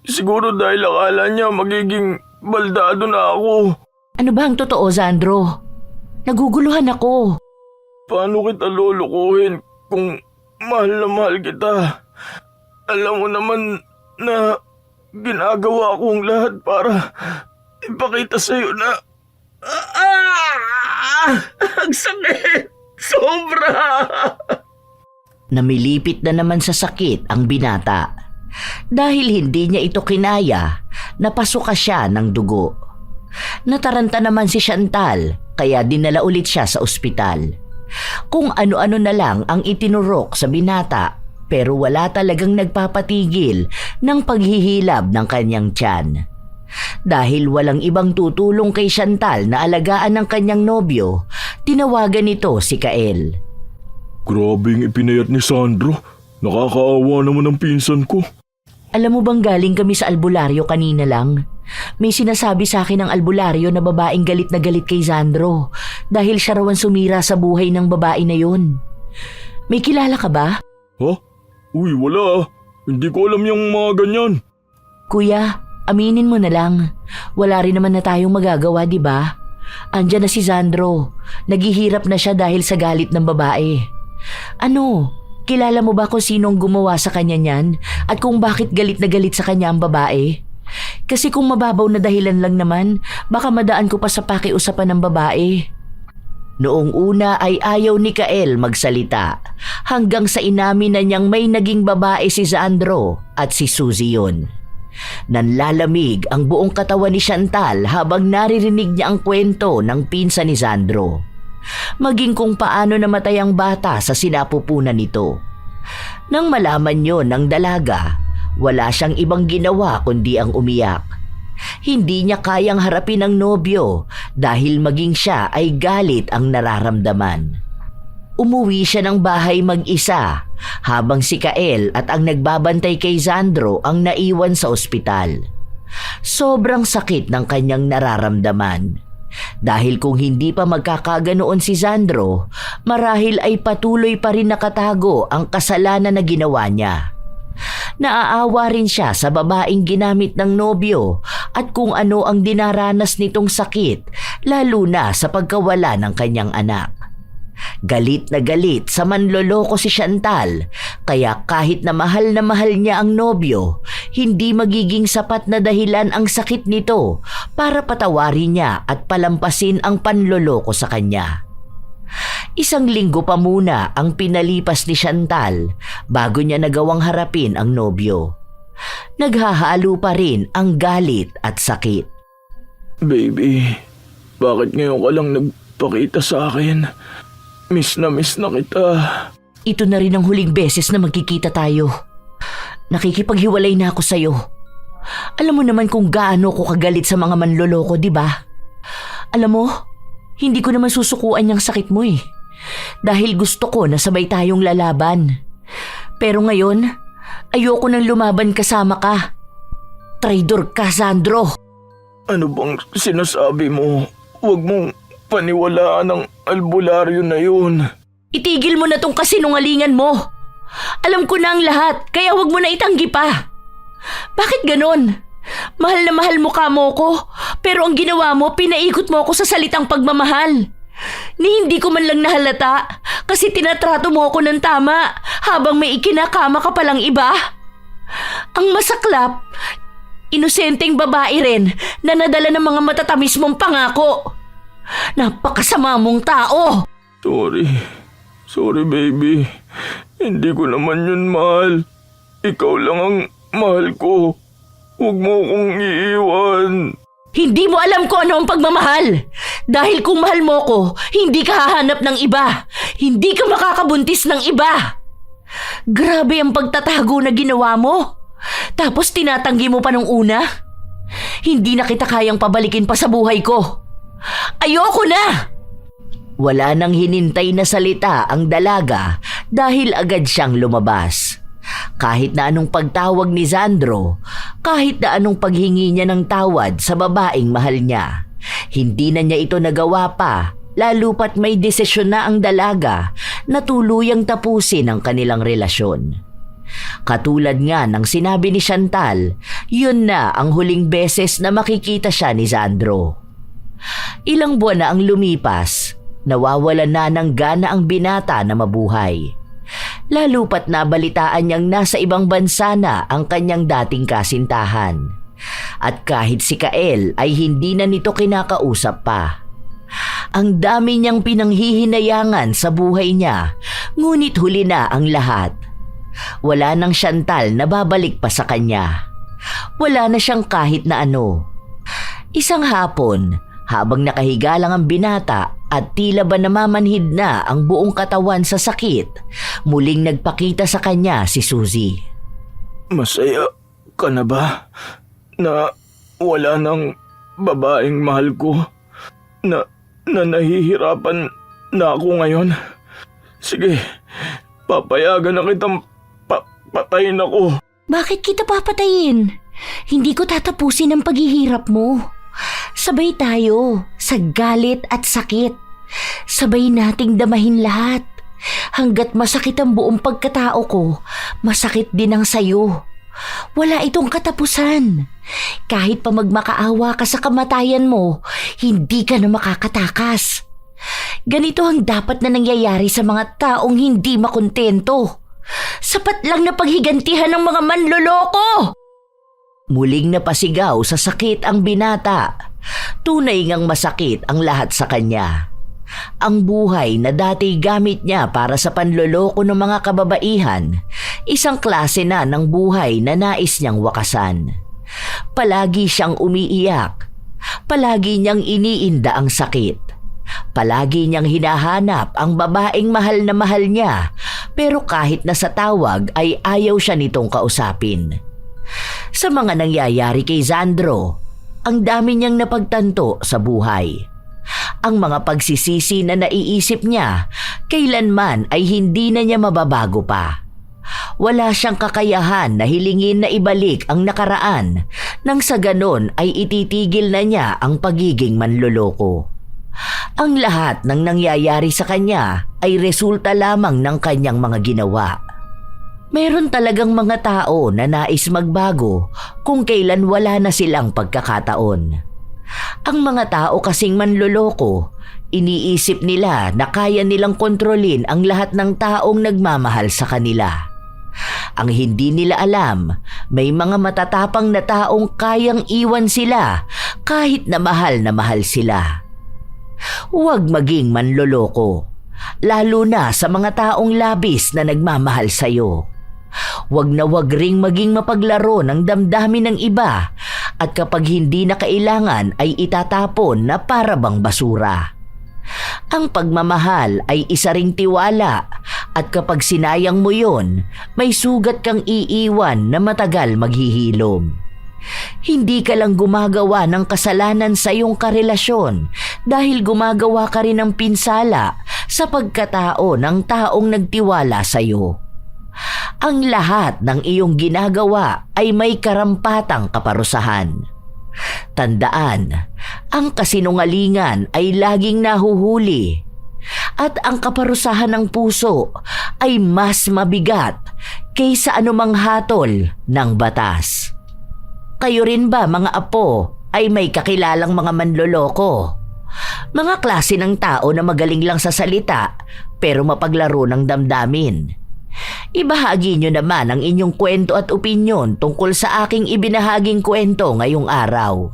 Siguro dahil akala niya magiging baldado na ako. Ano ba ang totoo, Sandro? Naguguluhan ako. Paano kita lulukuhin kung mahal na mahal kita? Alam mo naman na ginagawa kong lahat para ipakita sa'yo na... Ang sakit! Sobra! Namilipit na naman sa sakit ang binata. Dahil hindi niya ito kinaya, napasuka siya ng dugo. Nataranta naman si Chantal, kaya dinala ulit siya sa ospital. Kung ano-ano na lang ang itinurok sa binata, pero wala talagang nagpapatigil ng paghihilab ng kanyang tiyan. Dahil walang ibang tutulong kay Chantal na alagaan ng kanyang nobyo, tinawagan nito si Kael. Grabing ipinayat ni Sandro. Nakakaawa naman ang pinsan ko. Alam mo bang galing kami sa albularyo kanina lang? May sinasabi sa akin ng albularyo na babaeng galit na galit kay Sandro dahil siya raw ang sumira sa buhay ng babae na yun. May kilala ka ba? Ha? Uy, wala. Hindi ko alam yung mga ganyan. Kuya, aminin mo na lang. Wala rin naman na tayong magagawa, di ba? Andyan na si Sandro. Naghihirap na siya dahil sa galit ng babae. Ano? Kilala mo ba kung sinong gumawa sa kanya niyan at kung bakit galit na galit sa kanya ang babae? Kasi kung mababaw na dahilan lang naman, baka madaan ko pa sa pakiusapan ng babae. Noong una ay ayaw ni Kael magsalita hanggang sa inamin na niyang may naging babae si Sandro at si Suzy yun. Nanlalamig ang buong katawan ni Chantal habang naririnig niya ang kwento ng pinsan ni Sandro. Maging kung paano namatay ang bata sa sinapupunan nito. Nang malaman yon ng dalaga, wala siyang ibang ginawa kundi ang umiyak. Hindi niya kayang harapin ang nobyo dahil maging siya ay galit ang nararamdaman. Umuwi siya ng bahay mag-isa habang si Kael at ang nagbabantay kay Sandro ang naiwan sa ospital. Sobrang sakit ng kanyang nararamdaman. Dahil kung hindi pa magkakaganoon si Sandro, marahil ay patuloy pa rin nakatago ang kasalanan na ginawa niya. Naaawa rin siya sa babaeng ginamit ng nobyo at kung ano ang dinaranas nitong sakit, lalo na sa pagkawala ng kanyang anak. Galit na galit sa manloloko si Chantal, kaya kahit na mahal niya ang nobyo, hindi magiging sapat na dahilan ang sakit nito para patawarin niya at palampasin ang panloloko sa kanya. Isang linggo pa muna ang pinalipas ni Chantal bago niya nagawang harapin ang nobyo. Naghahalo pa rin ang galit at sakit. Baby, bakit ngayon ka lang nagpakita sa akin? Miss na kita. Ito na rin ang huling beses na magkikita tayo. Nakikipaghiwalay na ako sa'yo. Alam mo naman kung gaano ko kagalit sa mga manloloko, di ba? Alam mo, hindi ko naman susukuan yung sakit mo eh. Dahil gusto ko na sabay tayong lalaban. Pero ngayon, ayoko nang lumaban kasama ka. Traidor ka, Sandro. Ano bang sinasabi mo? Huwag mong paniwalaan ang albularyo na yun. Itigil mo na tong kasinungalingan mo. Alam ko na ang lahat, kaya wag mo na itanggi pa. Bakit ganon? Mahal na mahal mo kamo ko, pero ang ginawa mo, pinaikot mo ako sa salitang pagmamahal. Ni hindi ko man lang nahalata kasi tinatrato mo ako ng tama habang may ikinakama ka palang iba. Ang masaklap, inosenteng babae rin na nadala ng mga matatamis mong pangako. Napakasama mong tao. Sorry baby. Hindi ko naman yun mahal. Ikaw lang ang mahal ko. Huwag mo akong iiwan. Hindi mo alam kung ano ang pagmamahal. Dahil kung mahal mo ko, hindi ka hahanap ng iba. Hindi ka makakabuntis ng iba. Grabe ang pagtatago na ginawa mo. Tapos tinatanggi mo pa nung una. Hindi na kita kayang pabalikin pa sa buhay ko. Ayoko na! Wala nang hinintay na salita ang dalaga dahil agad siyang lumabas. Kahit na anong pagtawag ni Sandro, kahit na anong paghingi niya ng tawad sa babaeng mahal niya, hindi na niya ito nagawa pa, lalo pat may desisyon na ang dalaga na tuluyang tapusin ang kanilang relasyon. Katulad nga ng sinabi ni Chantal, yun na ang huling beses na makikita siya ni Sandro. Ilang buwan na ang lumipas, Nawawalan na ng gana ang binata na mabuhay. Lalo pat nabalitaan niyang nasa ibang bansa na ang kanyang dating kasintahan. At kahit si Kael ay hindi na nito kinakausap pa. Ang dami niyang pinanghihinayangan sa buhay niya, ngunit huli na ang lahat. Wala nang Chantal na babalik pa sa kanya. Wala na siyang kahit na ano. Isang hapon, habang nakahiga lang ang binata at tila ba namamanhid na ang buong katawan sa sakit, muling nagpakita sa kanya si Suzy. Masaya ka na ba na wala ng babaeng mahal ko? Na nahihirapan na ako ngayon. Sige, papayagan na kitang patayin ako. Bakit kita papatayin? Hindi ko tatapusin ang paghihirap mo. Sabay tayo sa galit at sakit. Sabay nating damahin lahat. Hanggat masakit ang buong pagkatao ko, masakit din ang sayo. Wala itong katapusan. Kahit pa magmakaawa ka sa kamatayan mo, hindi ka na makakatakas. Ganito ang dapat na nangyayari sa mga taong hindi makontento. Sapat lang na paghigantihan ng mga manloloko! Muling napasigaw sa sakit ang binata. Tunay ngang masakit ang lahat sa kanya. Ang buhay na dati gamit niya para sa panloloko ng mga kababaihan, isang klase na ng buhay na nais niyang wakasan. Palagi siyang umiiyak. Palagi niyang iniinda ang sakit. Palagi niyang hinahanap ang babaeng mahal na mahal niya, pero kahit na sa tawag ay ayaw siya nitong kausapin. Sa mga nangyayari kay Sandro, ang dami niyang napagtanto sa buhay. Ang mga pagsisisi na naiisip niya, kailanman ay hindi na niya mababago pa. Wala siyang kakayahan na hilingin na ibalik ang nakaraan nang sa ganon ay ititigil na niya ang pagiging manloloko. Ang lahat ng nangyayari sa kanya ay resulta lamang ng kanyang mga ginawa. Meron talagang mga tao na nais magbago kung kailan wala na silang pagkakataon. Ang mga tao kasing manloloko, iniisip nila na kaya nilang kontrolin ang lahat ng taong nagmamahal sa kanila. Ang hindi nila alam, may mga matatapang na taong kayang iwan sila kahit na mahal sila. Huwag maging manloloko, lalo na sa mga taong labis na nagmamahal sa'yo. Huwag na huwag ring maging mapaglaro ng damdamin ng iba at kapag hindi na kailangan ay itatapon na para bang basura. Ang pagmamahal ay isa ring tiwala at kapag sinayang mo yon, may sugat kang iiwan na matagal maghihilom. Hindi ka lang gumagawa ng kasalanan sa iyong karelasyon dahil gumagawa ka rin ng pinsala sa pagkatao ng taong nagtiwala sa iyo. Ang lahat ng iyong ginagawa ay may karampatang kaparusahan. Tandaan, ang kasinungalingan ay laging nahuhuli at ang kaparusahan ng puso ay mas mabigat kaysa anumang hatol ng batas. Kayo rin ba mga apo ay may kakilalang mga manloloko? Mga klase ng tao na magaling lang sa salita pero mapaglaro ng damdamin. Ibahagi nyo naman ang inyong kwento at opinyon tungkol sa aking ibinahaging kwento ngayong araw.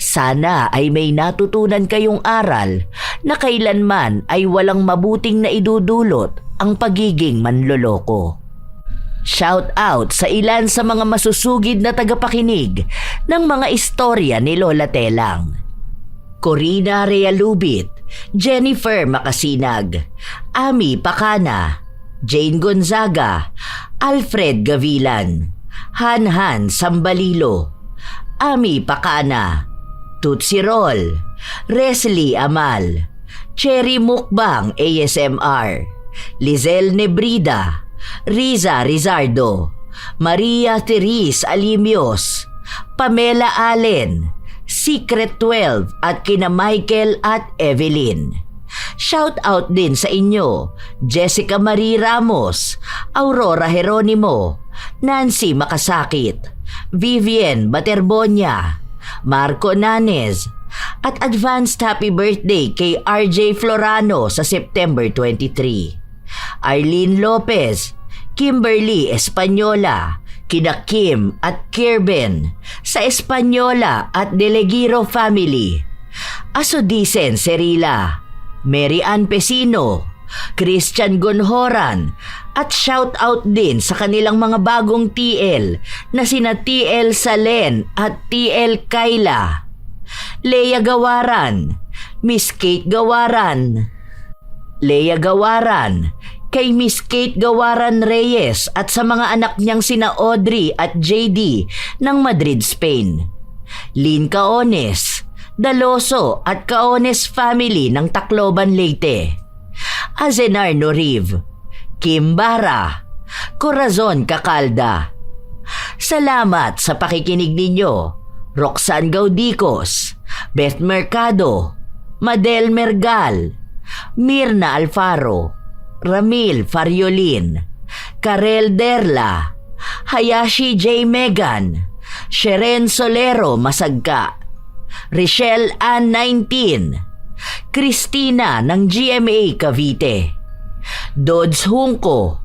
Sana ay may natutunan kayong aral na kailanman ay walang mabuting na idudulot ang pagiging manloloko. Shout out sa ilan sa mga masusugid na tagapakinig ng mga istorya ni Lola Telang. Corina Realubit, Jennifer Makasinag, Ami Pakana, Jane Gonzaga, Alfred Gavilan, Hanhan Sambalilo, Ami Pakana, Tutsi Roll, Resli Amal, Cherry Mukbang ASMR, Lizelle Nebrida, Riza Rizardo, Maria Therese Alimios, Pamela Allen, Secret 12 at kina Michael at Evelyn. Shout out din sa inyo, Jessica Marie Ramos, Aurora Jeronimo, Nancy Makasakit, Vivian Baterbonia, Marco Nanes, At advanced happy birthday kay RJ Florano sa September 23. Arlene Lopez, Kimberly Española, kina Kim at Kirben sa Española at Delegiro family. Asodisen Cerila, Mary Ann Pesino, Christian Gonhoran, at shout out din sa kanilang mga bagong TL na sina TL Salen at TL Kayla. Leia Gawaran, Miss Kate Gawaran. Leia Gawaran, kay Miss Kate Gawaran Reyes at sa mga anak niyang sina Audrey at JD ng Madrid, Spain. Lynn Caones, Daloso at Caones family ng Tacloban, Leyte. Azenar Noriv, Kim Bara, Corazon Cacalda. Salamat sa pakikinig ninyo, Roxanne Gaudicos, Beth Mercado, Madel Mergal, Mirna Alfaro, Ramil Fariolin, Karel Derla, Hayashi J. Megan, Sheren Solero Masagka, Richelle Ann 19, Christina ng GMA Cavite, Dodds Hungko,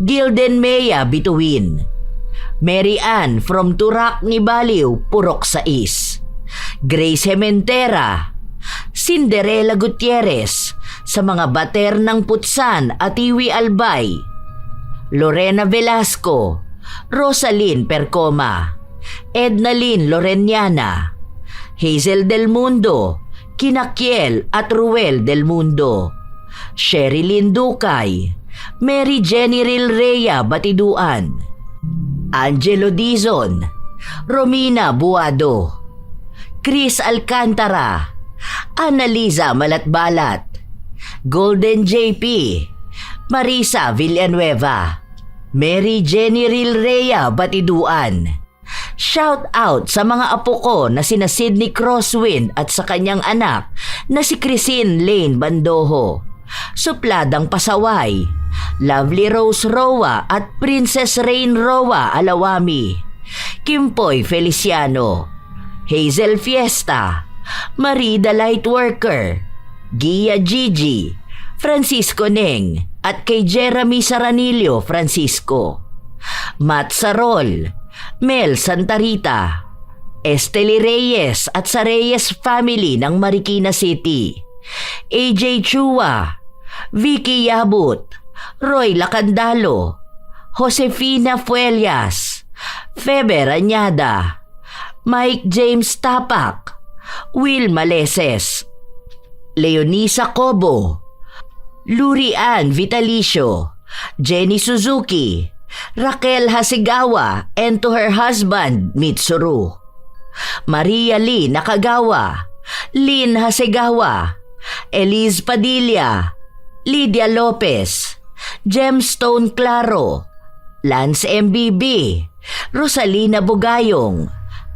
Gilden Mea Bituin, Mary Ann from Turak ni Baliw, Purok 6, Grace Hementera, Cinderella Gutierrez sa mga bater ng Putsan at Iwi Albay, Lorena Velasco, Rosalyn Percoma, Ednalyn Loreniana, Hazel Del Mundo, Kinakiel at Ruel Del Mundo, Sherilyn Dukay, Mary Jenny Rilrea Batiduan, Angelo Dizon, Romina Buado, Chris Alcantara, Annaliza Malatbalat, Golden JP, Marisa Villanueva, Mary Jenny Rilrea Batiduan. Shout out sa mga apo ko na sina Sydney Crosswind at sa kanyang anak na si Chrisine Lane Bandoho, Supladang Pasaway, Lovely Rose Roa at Princess Rain Roa Alawami, Kimpoy Feliciano, Hazel Fiesta, Marie the Lightworker, Gia Gigi, Francisco Neng at kay Jeremy Saranillo Francisco, Matt Sarol, Mel Santarita, Esteli Reyes at sa Reyes family ng Marikina City, AJ Chua, Vicky Yabut, Roy Lacandalo, Josefina Fuelias, Feber Añada, Mike James Tapak, Will Maleses, Leonisa Cobo, Lurian Vitalicio, Jenny Suzuki, Raquel Hasigawa and to her husband Mitsuru, Maria Lee Nakagawa, Lynn Hasigawa, Elise Padilla, Lydia Lopez, Gemstone Claro, Lance MBB, Rosalina Bugayong,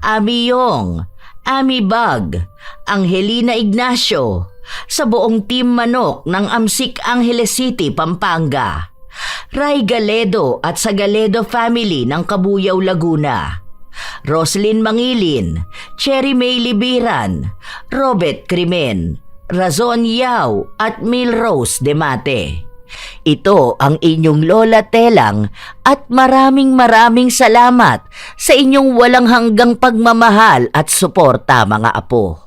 Ami Yong, Ami Bag, Angelina Ignacio, sa buong Team Manok ng Amsik Angeles City, Pampanga, Ray Galedo at sa Galedo family ng Kabuyaw, Laguna, Roslyn Mangilin, Cherry May Libiran, Robert Crimen, Razon Yao at Milrose Demate. Ito ang inyong Lola Telang at maraming salamat sa inyong walang hanggang pagmamahal at suporta, mga apo.